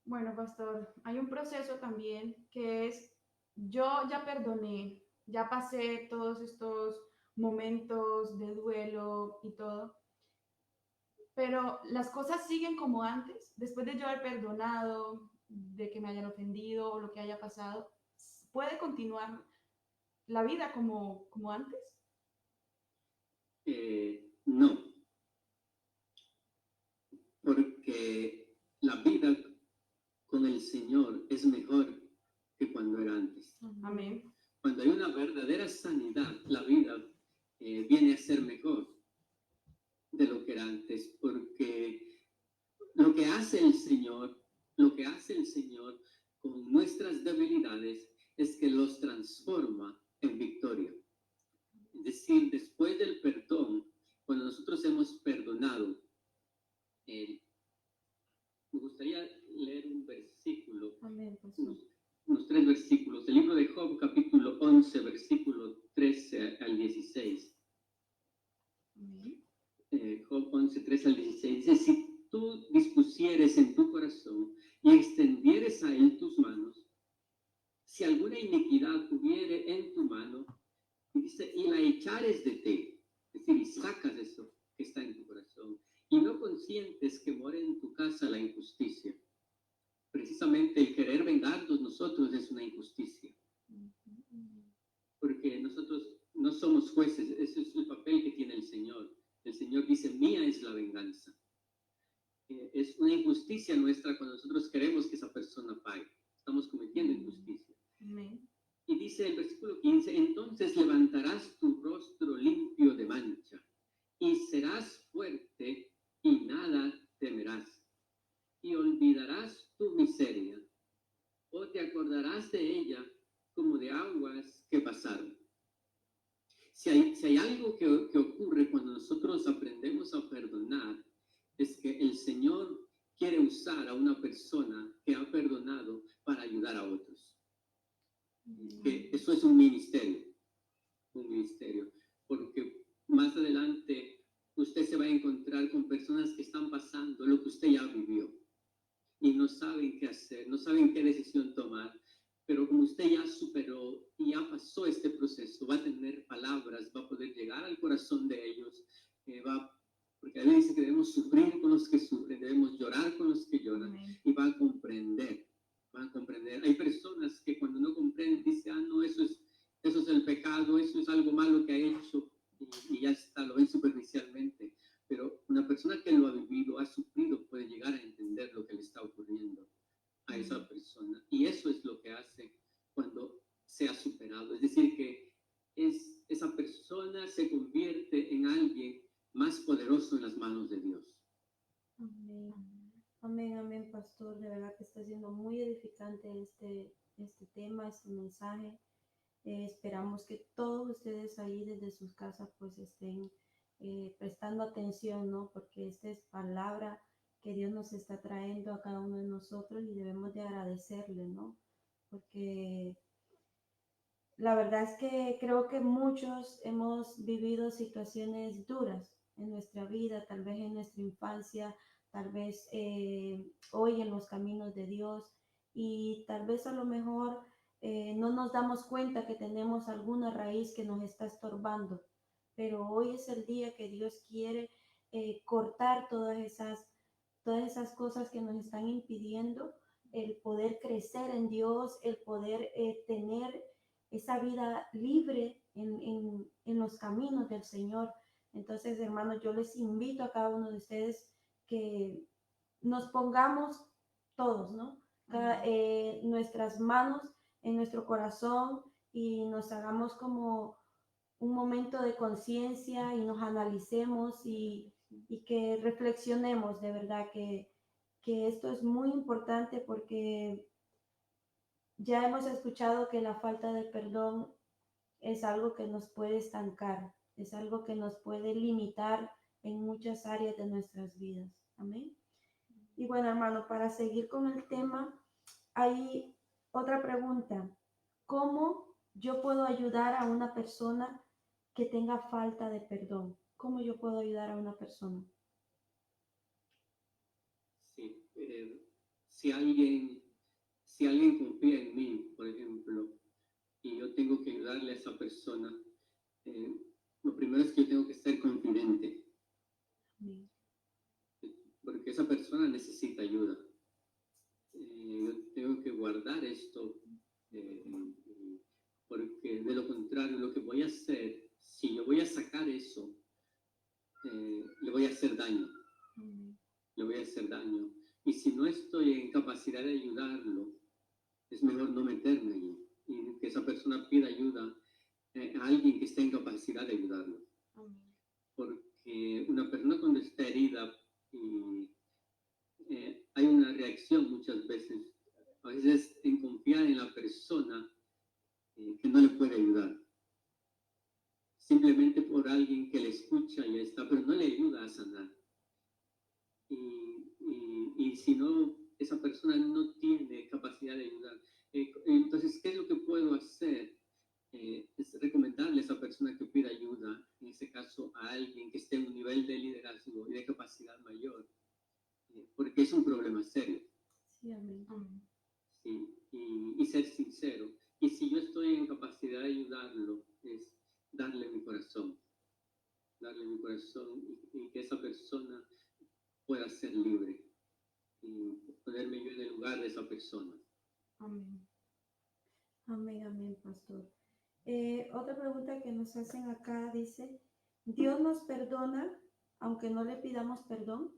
Bueno, pastor, hay un proceso también que es, yo ya perdoné, ya pasé todos estos momentos de duelo y todo, pero las cosas siguen como antes, después de yo haber perdonado, de que me hayan ofendido o lo que haya pasado, ¿puede continuar la vida como antes? No, porque la vida con el Señor es mejor que cuando era antes. Amén. Cuando hay una verdadera sanidad, la vida viene a ser mejor de lo que era antes, porque lo que hace el Señor con nuestras debilidades es que los transforma en victoria. Es decir, después del perdón, cuando nosotros hemos perdonado, me gustaría leer un versículo. Amén, unos 3 versículos. El libro de Job, capítulo 11, versículo 13 al 16. Job 11, 13 al 16. Dice, si tú dispusieres en tu corazón y extendieres a él tus manos, si alguna iniquidad hubiere en tu mano, dice, y la echares de ti, es decir, y sacas eso que está en tu corazón, y no consientes que more en tu casa la injusticia. Precisamente el querer vengarnos nosotros es una injusticia. Porque nosotros no somos jueces, ese es el papel que tiene el Señor. El Señor dice, mía es la venganza. Es una injusticia nuestra cuando nosotros queremos que esa persona pague. Estamos cometiendo injusticia. Y dice el versículo 15, entonces levantarás tu rostro limpio de mancha y serás fuerte y nada temerás. Y olvidarás tu miseria, o te acordarás de ella como de aguas que pasaron. Si hay algo que ocurre cuando nosotros aprendemos a perdonar, es que el Señor quiere usar a una persona que ha perdonado para ayudar a otros. Que eso es un ministerio, porque más adelante usted se va a encontrar con personas que están pasando lo que usted ya vivió. Y no saben qué hacer, no saben qué decisión tomar, pero como usted ya superó y ya pasó este proceso, va a tener palabras, va a poder llegar al corazón de ellos, porque la Biblia dice que debemos sufrir con los que sufren, debemos llorar con los que lloran. Amén. Y van a comprender. Hay personas que cuando no comprenden dicen, no, eso es el pecado, eso es algo malo que ha hecho, y ya está, lo ven superficialmente. Pero una persona que lo ha vivido, ha sufrido, puede llegar a entender lo que le está ocurriendo a esa persona. Y eso es lo que hace cuando se ha superado. Es decir, que esa persona se convierte en alguien más poderoso en las manos de Dios. Amén. Amén, amén, pastor. De verdad que está siendo muy edificante este tema, este mensaje. Esperamos que todos ustedes ahí desde sus casas pues estén prestando atención, ¿no? Porque esta es palabra que Dios nos está trayendo a cada uno de nosotros y debemos de agradecerle, ¿no? Porque la verdad es que creo que muchos hemos vivido situaciones duras en nuestra vida, tal vez en nuestra infancia, tal vez hoy en los caminos de Dios y tal vez a lo mejor no nos damos cuenta que tenemos alguna raíz que nos está estorbando, pero hoy es el día que Dios quiere cortar todas esas cosas que nos están impidiendo el poder crecer en Dios, el poder tener esa vida libre en los caminos del Señor. Entonces, hermanos, yo les invito a cada uno de ustedes que nos pongamos todos, ¿no? Nuestras manos en nuestro corazón y nos hagamos como un momento de conciencia y nos analicemos y que reflexionemos de verdad que esto es muy importante porque ya hemos escuchado que la falta de perdón es algo que nos puede estancar, es algo que nos puede limitar en muchas áreas de nuestras vidas. Amén. Y bueno, hermano, para seguir con el tema, hay otra pregunta. ¿Cómo yo puedo ayudar a una persona que tenga falta de perdón? ¿Cómo yo puedo ayudar a una persona? Sí, si alguien confía en mí, por ejemplo, y yo tengo que ayudarle a esa persona, lo primero es que yo tengo que ser confidente, porque esa persona necesita ayuda. Yo tengo que guardar esto, porque de lo contrario, lo que voy a hacer, si yo voy a sacar eso, le voy a hacer daño. Le voy a hacer daño. Y si no estoy en capacidad de ayudarlo, es mejor no meterme allí y que esa persona pida ayuda a alguien que esté en capacidad de ayudarlo. Porque una persona cuando está herida, hay una reacción muchas veces, a veces en confiar en la persona que no le puede ayudar. Simplemente por alguien que le escucha y ya está, pero no le ayuda a sanar. Y si no, esa persona no tiene capacidad de ayudar. Entonces, ¿qué es lo que puedo hacer? Es recomendarle a esa persona que pida ayuda, en este caso a alguien que esté en un nivel de liderazgo y de capacidad mayor, porque es un problema serio. Sí, amén. Sí, y ser sincero. Y si yo estoy en capacidad de ayudarlo, es darle mi corazón y que esa persona pueda ser libre y ponerme yo en el lugar de esa persona. Amén. Amén, amén, pastor. Otra pregunta que nos hacen acá dice, ¿Dios nos perdona aunque no le pidamos perdón?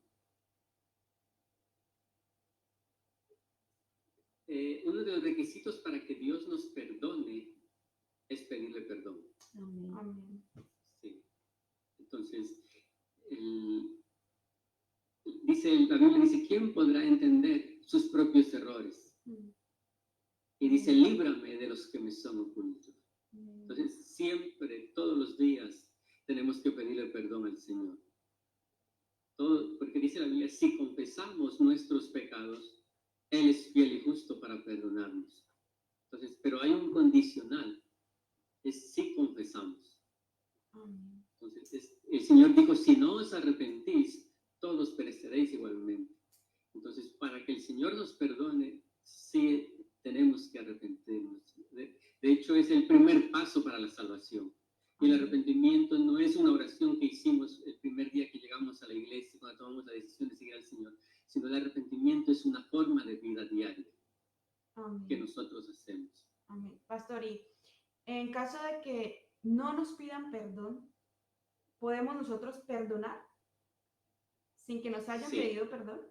Uno de los requisitos para que Dios nos perdone es pedirle perdón. Amén. Amén. Sí. Entonces, la Biblia dice, ¿quién podrá entender sus propios errores? Y dice, líbrame de los que me son ocultos. Entonces, siempre, todos los días, tenemos que pedirle perdón al Señor. Porque dice la Biblia, si confesamos nuestros pecados, Él es fiel y justo para perdonarnos. Entonces, pero hay un condicional, es si confesamos. Entonces, el Señor dijo, si no os arrepentís, todos pereceréis igualmente. Entonces, para que el Señor nos perdone, sí tenemos que arrepentirnos. De hecho, es el primer paso para la salvación. Y el arrepentimiento no es una oración que hicimos el primer día que llegamos a la iglesia, cuando tomamos la decisión de seguir al Señor, sino el arrepentimiento es una forma de vida diaria que nosotros hacemos. Amén. Pastor, y en caso de que no nos pidan perdón, ¿podemos nosotros perdonar sin que nos hayan pedido perdón?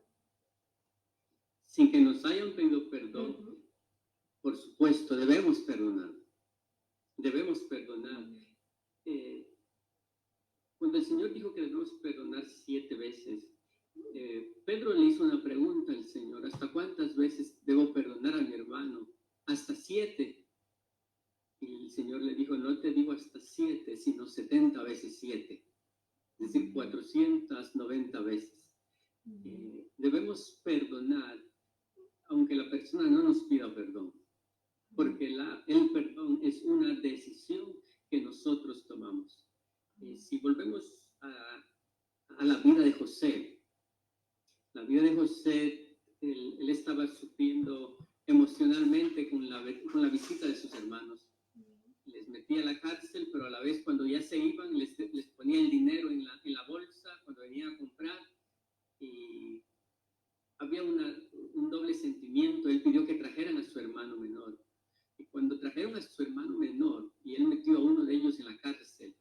Sin que nos hayan pedido perdón, por supuesto, debemos perdonar. Debemos perdonar. Cuando el Señor dijo que debemos perdonar 7 veces, Pedro le hizo una pregunta al Señor, ¿hasta cuántas veces debo perdonar a mi hermano? Hasta 90 veces. Debemos perdonar, aunque la persona no nos pida perdón, porque el perdón es una decisión que nosotros tomamos. Si volvemos a la vida de José, él estaba sufriendo emocionalmente con la visita de sus hermanos. Les metía a la cárcel, pero a la vez cuando ya se iban, les ponía el dinero en la bolsa cuando venía a comprar, y había un doble sentimiento. Él pidió que trajeran a su hermano menor, y cuando trajeron a su hermano menor, y él metió a uno de ellos en la cárcel,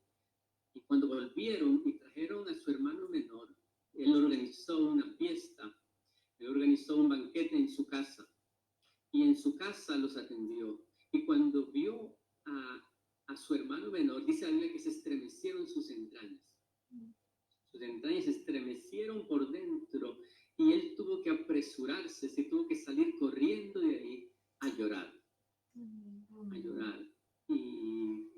y cuando volvieron y trajeron a su hermano menor, él organizó una fiesta, él organizó un banquete en su casa, y en su casa los atendió. Y cuando vio a su hermano menor, dice la Biblia que se estremecieron sus entrañas. Sus entrañas se estremecieron por dentro, y él tuvo que apresurarse, se tuvo que salir corriendo de ahí a llorar. A llorar. Y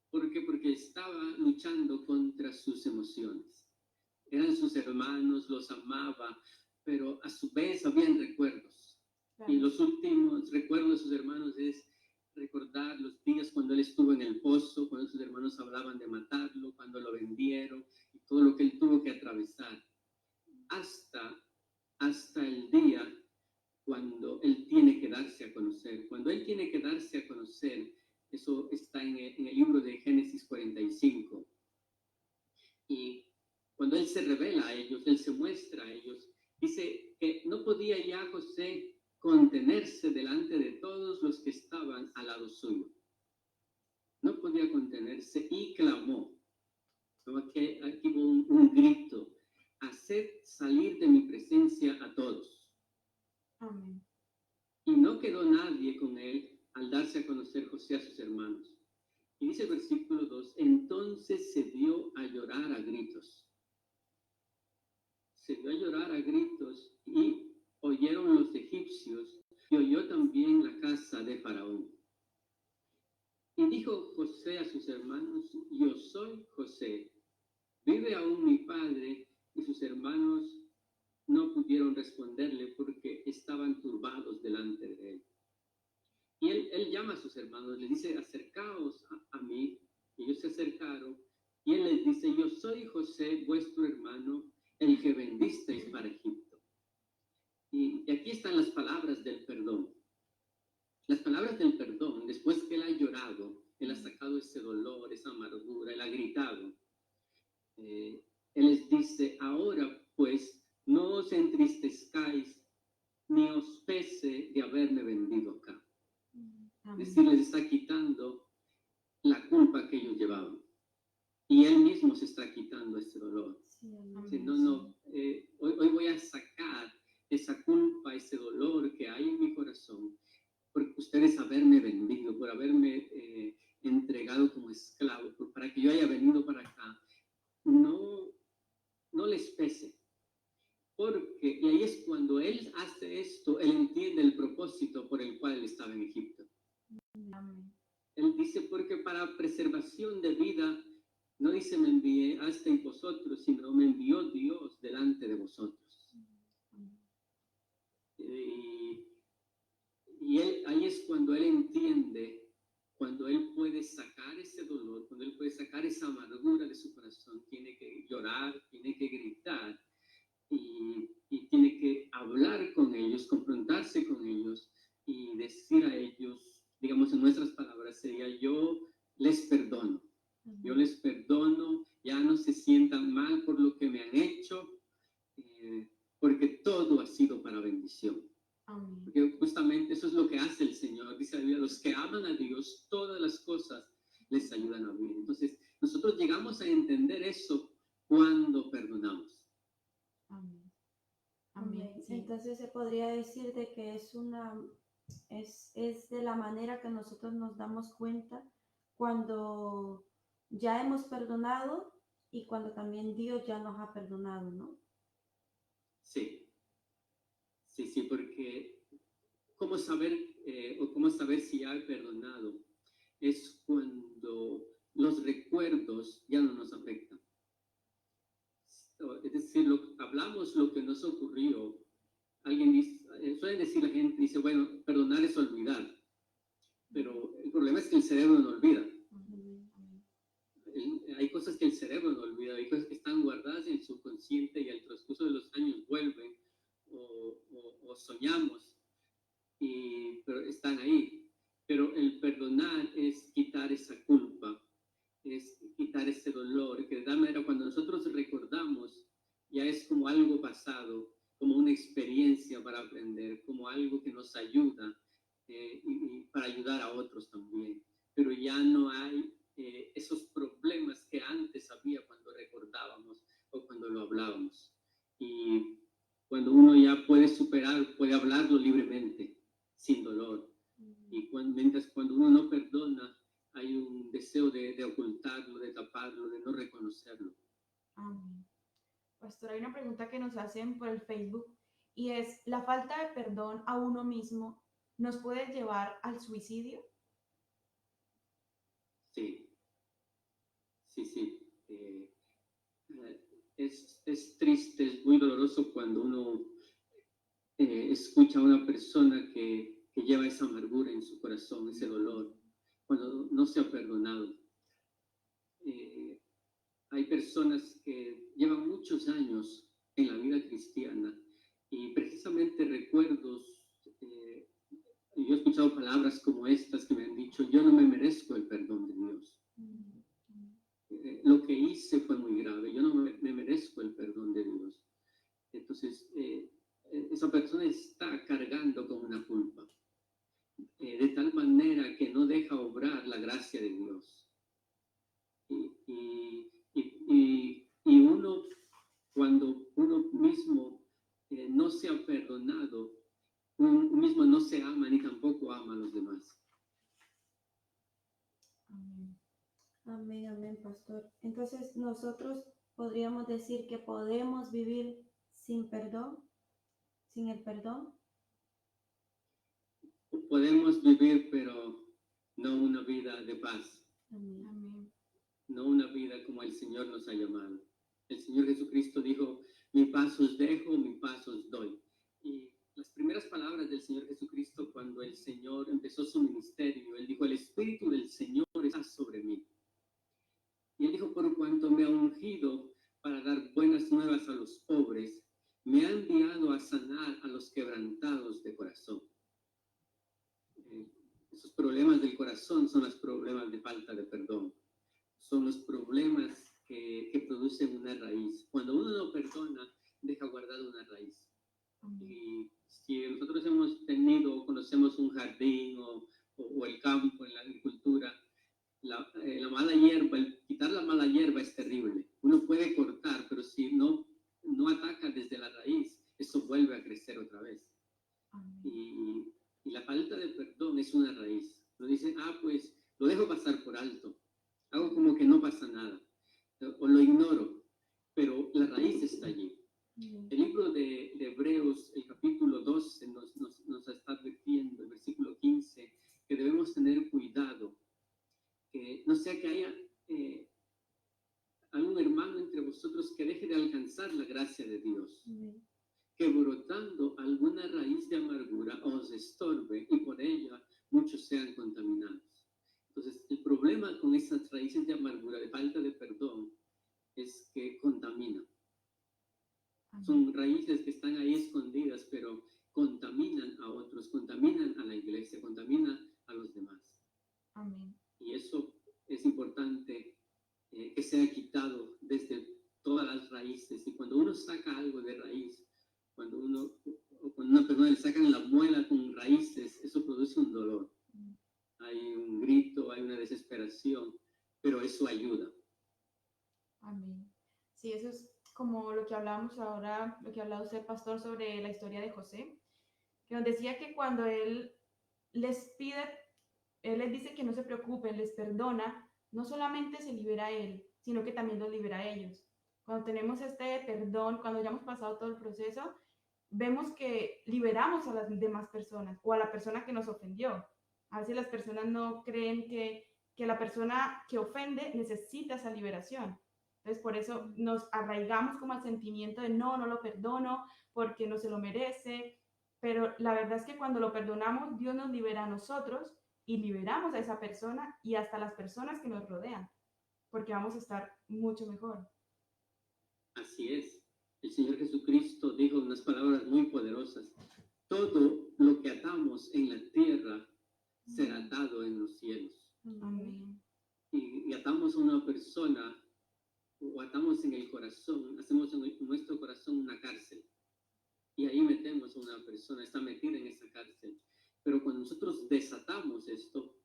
¿por qué? Porque estaba luchando contra sus emociones. Eran sus hermanos, los amaba, pero a su vez habían recuerdos. Claro. Y los últimos recuerdos de sus hermanos es recordar los días cuando él estuvo en el pozo, cuando sus hermanos hablaban de matarlo, cuando lo vendieron, y todo lo que él tuvo que atravesar, hasta el día cuando él tiene que darse a conocer. Cuando él tiene que darse a conocer, eso está en el libro de Génesis 45. Y cuando él se revela a ellos, él se muestra a ellos, dice que no podía ya José contenerse delante de todos los que estaban al lado suyo. No podía contenerse y clamó. Aquí hubo un grito: haced salir de mi presencia a todos. Amén. Y no quedó nadie con él al darse a conocer José a sus hermanos. Y dice el versículo 2, entonces se dio a llorar a gritos. Se dio a llorar a gritos, y oyeron los egipcios, y oyó también la casa de Faraón. Y dijo José a sus hermanos: yo soy José, ¿vive aún mi padre? Y sus hermanos no pudieron responderle porque estaban turbados delante de él. Y él llama a sus hermanos, les dice: acercaos a mí. Y ellos se acercaron, y él les dice: yo soy José, vuestro hermano, el que vendisteis para Egipto. Y aquí están las palabras del perdón. Las palabras del perdón, después que él ha llorado, él ha sacado ese dolor, esa amargura, él ha gritado. Él les dice: ahora pues, no os entristezcáis, ni os pese de haberme vendido acá. Es decir, les está quitando la culpa que ellos llevaban. Y él mismo se está quitando ese dolor. Hoy voy a sacar esa culpa, ese dolor que hay en mi corazón, por ustedes haberme vendido, por haberme entregado como esclavo, para que yo haya venido para acá. No les pese. Y ahí es cuando él hace esto, él entiende el propósito por el cual él estaba en Egipto. Amén. Él dice: porque para preservación de vida, no dice me envié hasta vosotros, sino me envió Dios delante de vosotros. Y ahí es cuando él entiende, cuando él puede sacar ese dolor, cuando él puede sacar esa amargura de su corazón. Tiene que llorar, tiene que gritar, y tiene que hablar con ellos, confrontarse con ellos y decir a ellos, digamos en nuestras palabras sería: yo les perdono. Yo les perdono, ya no se sientan mal por lo que me han hecho, porque todo ha sido para bendición. Amén. Porque justamente eso es lo que hace el Señor. Dice la Biblia: los que aman a Dios, todas las cosas les ayudan a bien. Entonces, nosotros llegamos a entender eso cuando perdonamos. Amén. Amén. Sí. Entonces se podría decir de que es de la manera que nosotros nos damos cuenta cuando ya hemos perdonado y cuando también Dios ya nos ha perdonado, ¿no? Sí, porque ¿cómo saber si ya he perdonado? Es cuando los recuerdos ya no nos afectan. es decir, hablamos lo que nos ocurrió. Alguien dice, suelen decir la gente, dice, bueno, perdonar es olvidar, pero el problema es que el cerebro no olvida. Hay cosas que el cerebro no olvida, hay cosas que están guardadas en el subconsciente y al transcurso de los años vuelven o soñamos, pero están ahí. Pero el perdonar es quitar esa culpa, es quitar ese dolor, que de tal manera cuando nosotros recordamos, ya es como algo pasado, como una experiencia para aprender, como algo que nos ayuda y para ayudar a otros también. Pero ya no hay esos problemas que antes había cuando recordábamos o cuando lo hablábamos. Y cuando uno ya puede superar, puede hablarlo libremente, sin dolor. Y mientras cuando uno no perdona, hay un deseo de ocultarlo, de taparlo, de no reconocerlo. Amén. Pastor, hay una pregunta que nos hacen por el Facebook y es, ¿la falta de perdón a uno mismo nos puede llevar al suicidio? Sí. Es triste, es muy doloroso cuando uno escucha a una persona que lleva esa amargura en su corazón, ese dolor, cuando no se ha perdonado. Hay personas que llevan muchos años en la vida cristiana y precisamente recuerdos, yo he escuchado palabras como estas que me han dicho, yo no me merezco el perdón de Dios. Lo que hice fue muy grave, yo no me merezco el perdón de Dios. Entonces, esa persona está cargando con una culpa, de tal manera que no deja obrar la gracia de Dios. Y uno, cuando uno mismo no se ha perdonado, uno mismo no se ama ni tampoco ama a los demás. Amén, amén, pastor. Entonces, nosotros podríamos decir que podemos vivir sin perdón, sin el perdón. Podemos vivir, pero no una vida de paz. Amén. Amén. No una vida como el Señor nos ha llamado. El Señor Jesucristo dijo, mi paz os dejo, mi paz os doy. Y las primeras palabras del Señor Jesucristo cuando el Señor empezó su ministerio, Él dijo, el Espíritu del Señor está sobre mí. Y Él dijo, por cuanto me ha ungido para dar buenas nuevas a los pobres, me ha enviado a sanar a los quebrantados de corazón. Esos problemas del corazón son los problemas de falta de perdón. Son los problemas que producen una raíz. Cuando uno no perdona, deja guardada una raíz. Y si nosotros hemos tenido, conocemos un jardín o el campo en la agricultura, la mala hierba, el quitar la mala hierba es terrible. Uno puede cortar, pero si no ataca desde la raíz, eso vuelve a crecer otra vez. Y la falta de perdón es una raíz. Uno dice, pues lo dejo pasar por alto. Hago como que no pasa nada. O lo ignoro. Pero la raíz está allí. El libro de Hebreos, el capítulo 12, nos está advirtiendo, el versículo 15, que debemos tener cuidado. Que no sea que haya algún hermano entre vosotros que deje de alcanzar la gracia de Dios. Que brotando alguna raíz de amargura os estorbe y por ella muchos sean contaminados. Entonces, el problema con esas raíces de amargura, de falta de perdón, es que contaminan. Son raíces que están ahí escondidas, pero contaminan a otros, contaminan a la iglesia, contaminan a los demás. Amén. Y eso es importante que sea quitado desde todas las raíces. Y cuando uno saca algo de raíz, cuando una persona le sacan la muela con raíces, eso produce un dolor. Hay un grito, hay una desesperación, pero eso ayuda. Amén. Sí, eso es como lo que hablábamos ahora, lo que hablaba usted, pastor, sobre la historia de José, que nos decía que cuando él les pide, él les dice que no se preocupen, les perdona, no solamente se libera a él, sino que también los libera a ellos. Cuando tenemos este perdón, cuando ya hemos pasado todo el proceso, vemos que liberamos a las demás personas o a la persona que nos ofendió. A veces las personas no creen que la persona que ofende necesita esa liberación. Entonces, por eso nos arraigamos como al sentimiento de no lo perdono porque no se lo merece. Pero la verdad es que cuando lo perdonamos, Dios nos libera a nosotros y liberamos a esa persona y hasta las personas que nos rodean, porque vamos a estar mucho mejor. Así es. El Señor Jesucristo dijo unas palabras muy poderosas. Todo lo que atamos en la tierra será atado en los cielos. Amén. Y atamos a una persona o atamos en el corazón, hacemos en nuestro corazón una cárcel. Y ahí metemos a una persona, está metida en esa cárcel. Pero cuando nosotros desatamos esto,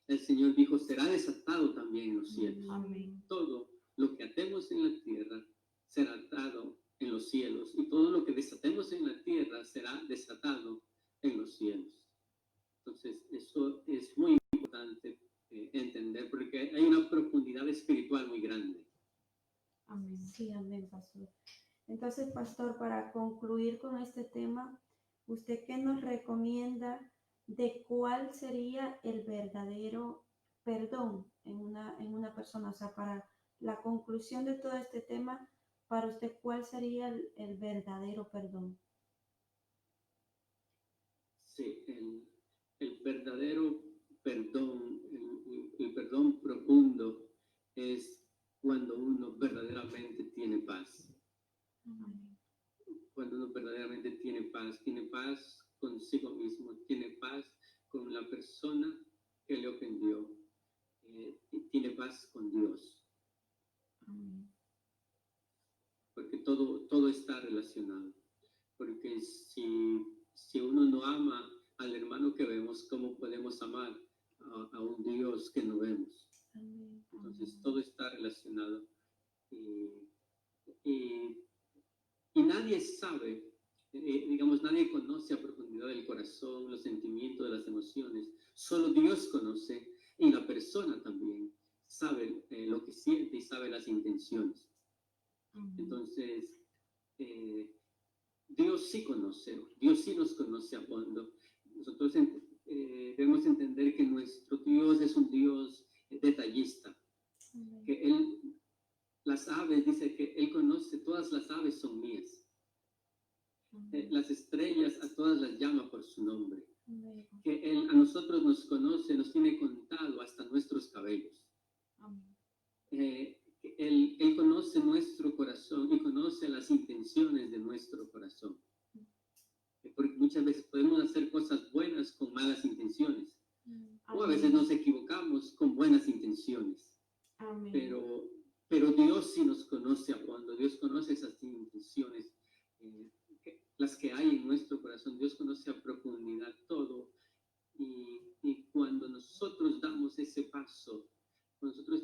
el Señor dijo, será desatado también en los cielos. Amén. Todo lo que atemos en la tierra será atado en los cielos. Y todo lo que desatemos en la tierra será desatado en los cielos. Entonces, eso es muy importante entender, porque hay una profundidad espiritual muy grande. Amén. Sí, amén, pastor. Entonces, pastor, para concluir con este tema, ¿usted qué nos recomienda de cuál sería el verdadero perdón en una persona? O sea, para la conclusión de todo este tema, para usted, ¿cuál sería el verdadero perdón? Sí, el verdadero perdón, el perdón profundo es cuando uno verdaderamente tiene paz. Amén. Cuando uno verdaderamente tiene paz consigo mismo, tiene paz con la persona que le ofendió, y tiene paz con Dios, Amén. porque todo está relacionado. Porque si uno no ama al hermano que vemos, ¿cómo podemos amar a un Dios que no vemos? Amén. Entonces todo está relacionado. Y nadie sabe, digamos, nadie conoce a profundidad el corazón, los sentimientos, las emociones. Solo Dios conoce, y la persona también sabe lo que siente y sabe las intenciones. Entonces, Dios sí conoce, Dios sí nos conoce a fondo. Nosotros debemos entender que nuestro Dios es un Dios detallista, Amén. que Él, las aves, dice que Él conoce, todas las aves son mías. Las estrellas a todas las llama por su nombre. Amén. Que Él a nosotros nos conoce, nos tiene contado hasta nuestros cabellos. Él conoce nuestro corazón y conoce las intenciones de nuestro corazón. Porque muchas veces podemos hacer cosas buenas con malas intenciones. O a veces nos equivocamos con buenas intenciones. Amén. Pero Dios sí nos conoce a fondo. Dios conoce esas intenciones, las que hay en nuestro corazón. Dios conoce a profundidad todo. Y cuando nosotros damos ese paso, nosotros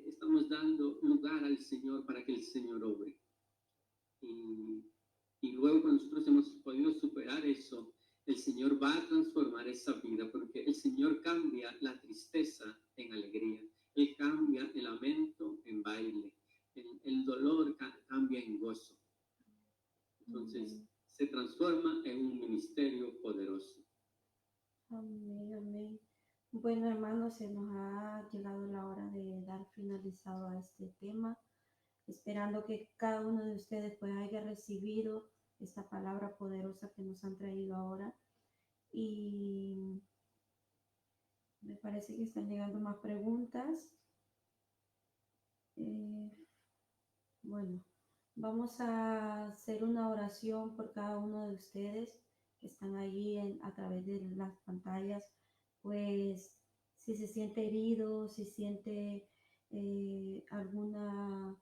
estamos dando lugar al Señor para que el Señor obre. Y luego cuando nosotros hemos podido superar eso, el Señor va a transformar esa vida, porque el Señor cambia la tristeza en alegría. Él cambia el lamento en baile. El dolor cambia en gozo. Entonces, se transforma en un ministerio poderoso. Amén, amén. Bueno, hermanos, se nos ha llegado la hora de dar finalizado a este tema, esperando que cada uno de ustedes pues haya recibido esta palabra poderosa que nos han traído ahora. Y me parece que están llegando más preguntas. Bueno, vamos a hacer una oración por cada uno de ustedes que están allí a través de las pantallas. Pues si se siente herido, si siente alguna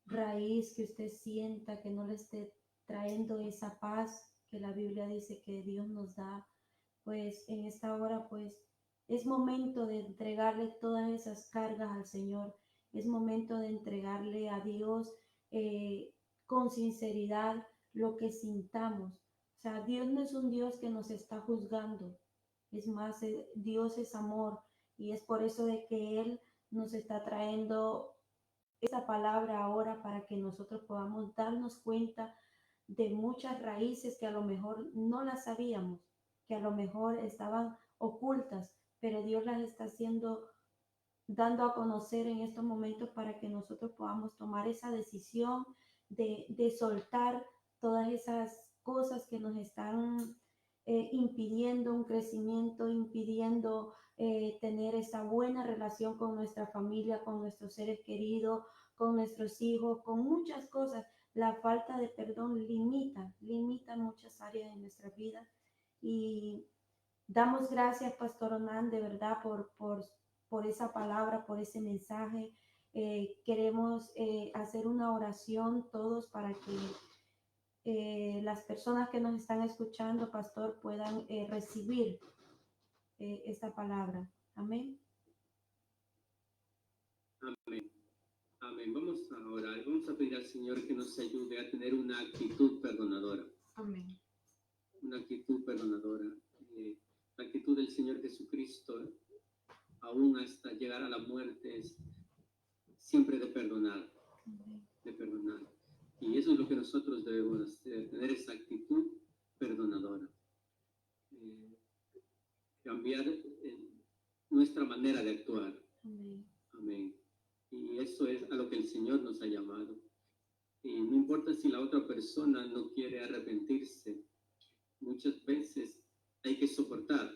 raíz que usted sienta que no le esté trayendo esa paz que la Biblia dice que Dios nos da, pues en esta hora pues es momento de entregarle todas esas cargas al Señor. Es momento de entregarle a Dios con sinceridad lo que sintamos. O sea, Dios no es un Dios que nos está juzgando. Es más, Dios es amor, y es por eso de que Él nos está trayendo esa palabra ahora para que nosotros podamos darnos cuenta de muchas raíces que a lo mejor no las sabíamos, que a lo mejor estaban ocultas, pero Dios las está haciendo dando a conocer en estos momentos para que nosotros podamos tomar esa decisión de soltar todas esas cosas que nos están impidiendo un crecimiento, impidiendo tener esa buena relación con nuestra familia, con nuestros seres queridos, con nuestros hijos, con muchas cosas. La falta de perdón limita muchas áreas de nuestra vida. Y damos gracias, Pastor Onan, de verdad, por esa palabra, por ese mensaje. Queremos hacer una oración todos para que las personas que nos están escuchando, Pastor, puedan recibir esta palabra. Amén. Amén. Amén. Vamos a orar. Vamos a pedir al Señor que nos ayude a tener una actitud perdonadora. Amén. Una actitud perdonadora. La actitud del Señor Jesucristo, aún hasta llegar a la muerte, es siempre de perdonar. De perdonar. Y eso es lo que nosotros debemos hacer, tener esa actitud perdonadora. Cambiar nuestra manera de actuar. Amén. Amén. Y eso es a lo que el Señor nos ha llamado. Y no importa si la otra persona no quiere arrepentirse, muchas veces hay que soportar.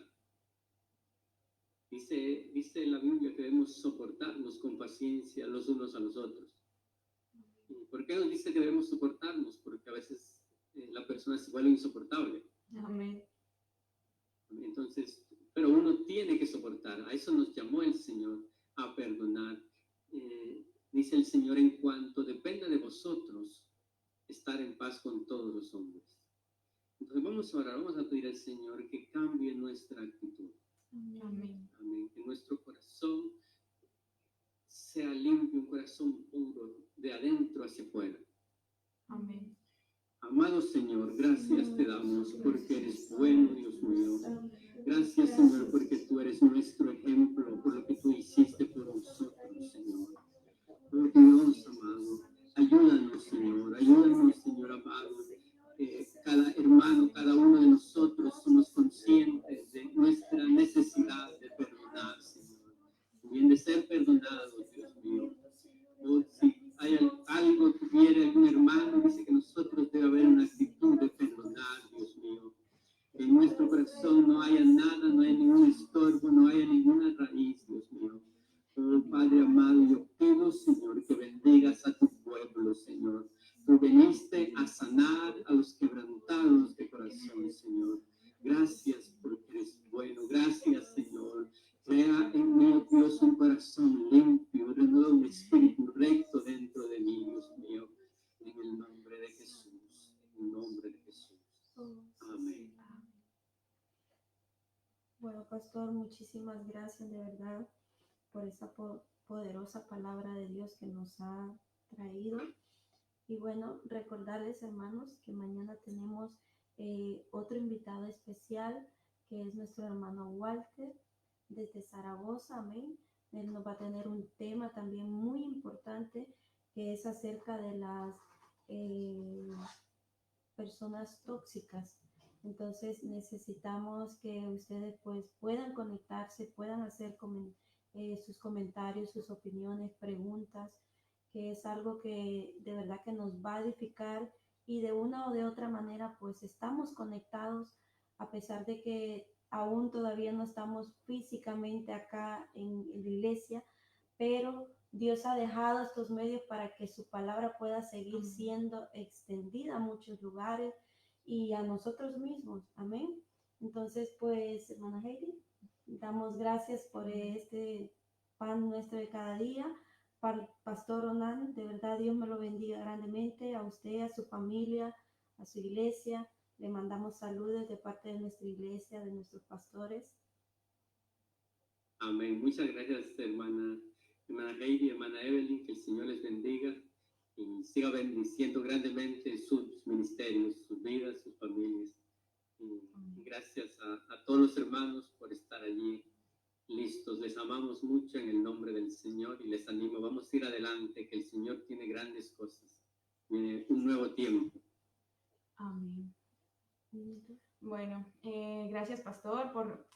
Dice la Biblia que debemos soportarnos con paciencia los unos a los otros. ¿Y por qué nos dice que debemos soportarnos? Porque a veces la persona se vuelve insoportable. Amén. Entonces, pero uno tiene que soportar. A eso nos llamó el Señor, a perdonar. Dice el Señor, en cuanto dependa de vosotros, estar en paz con todos los hombres. Entonces vamos a orar, vamos a pedir al Señor que cambie nuestra actitud. Amén. Amén. Que nuestro corazón sea limpio, un corazón puro, de adentro hacia afuera. Amén. Amado Señor, gracias te damos porque eres bueno, Dios mío. Gracias, Señor, porque tú eres nuestro ejemplo, por lo que tú hiciste por nosotros, Señor. Oh Dios amado, ayúdanos, Señor amado. Cada hermano, cada uno de nosotros somos conscientes de nuestra necesidad de perdonar, Señor. También de ser perdonados, Dios mío. Oh, si hay algo que hubiera algún hermano, dice que nosotros debe haber una actitud de perdonar, Dios mío. Que en nuestro corazón no haya nada, no haya ningún estorbo, no haya ninguna raíz, Dios mío. Oh, Padre amado, yo pido, Señor, que bendigas a tu pueblo, Señor. Tú viniste a sanar a los quebrantados de corazón, Señor. Gracias porque eres bueno. Gracias, Señor. Crea en mí, oh Dios, un corazón limpio, renueva un espíritu recto dentro de mí, Dios mío. En el nombre de Jesús. En el nombre de Jesús. Amén. Bueno, Pastor, muchísimas gracias de verdad por esa poderosa palabra de Dios que nos ha traído. Y bueno, recordarles, hermanos, que mañana tenemos otro invitado especial, que es nuestro hermano Walter, desde Zaragoza, amén. Él nos va a tener un tema también muy importante, que es acerca de las personas tóxicas. Entonces necesitamos que ustedes pues puedan conectarse, puedan hacer sus comentarios, sus opiniones, preguntas, que es algo que de verdad que nos va a edificar, y de una o de otra manera pues estamos conectados, a pesar de que aún todavía no estamos físicamente acá en la iglesia, pero Dios ha dejado estos medios para que su palabra pueda seguir siendo extendida a muchos lugares y a nosotros mismos. Amén. Entonces, pues, hermana Heidi, damos gracias por este pan nuestro de cada día. Pastor Onan, de verdad Dios me lo bendiga grandemente, a usted, a su familia, a su iglesia. Le mandamos saludos de parte de nuestra iglesia, de nuestros pastores. Amén. Muchas gracias, hermana Heidi, hermana Evelyn, que el Señor les bendiga y siga bendiciendo grandemente sus ministerios, sus vidas, sus familias. Y gracias a todos los hermanos por estar allí listos. Les amamos mucho en el nombre del Señor y les animo, vamos a ir adelante, que el Señor tiene grandes cosas, tiene un nuevo tiempo. Amén. Bueno, gracias, Pastor, por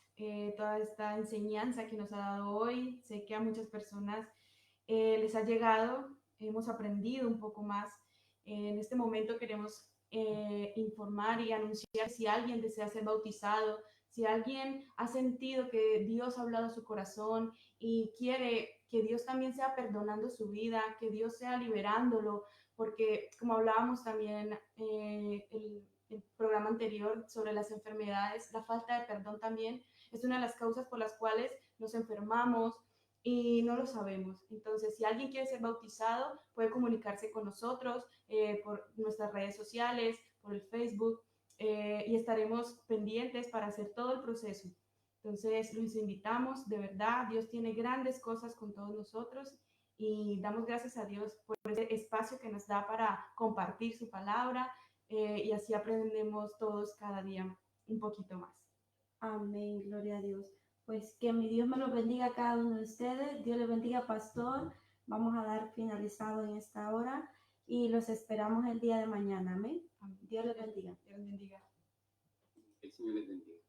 toda esta enseñanza que nos ha dado hoy. Sé que a muchas personas les ha llegado, hemos aprendido un poco más. En este momento queremos informar y anunciar si alguien desea ser bautizado, si alguien ha sentido que Dios ha hablado a su corazón y quiere que Dios también sea perdonando su vida, que Dios sea liberándolo, porque como hablábamos también el programa anterior sobre las enfermedades, la falta de perdón también es una de las causas por las cuales nos enfermamos y no lo sabemos. Entonces, si alguien quiere ser bautizado, puede comunicarse con nosotros por nuestras redes sociales, por el Facebook, y estaremos pendientes para hacer todo el proceso. Entonces, los invitamos, de verdad, Dios tiene grandes cosas con todos nosotros y damos gracias a Dios por ese espacio que nos da para compartir su palabra y así aprendemos todos cada día un poquito más. Amén, gloria a Dios. Pues que mi Dios me los bendiga a cada uno de ustedes. Dios les bendiga, pastor. Vamos a dar finalizado en esta hora y los esperamos el día de mañana. Amén. Amén. Dios les bendiga. Dios les bendiga. El Señor les bendiga.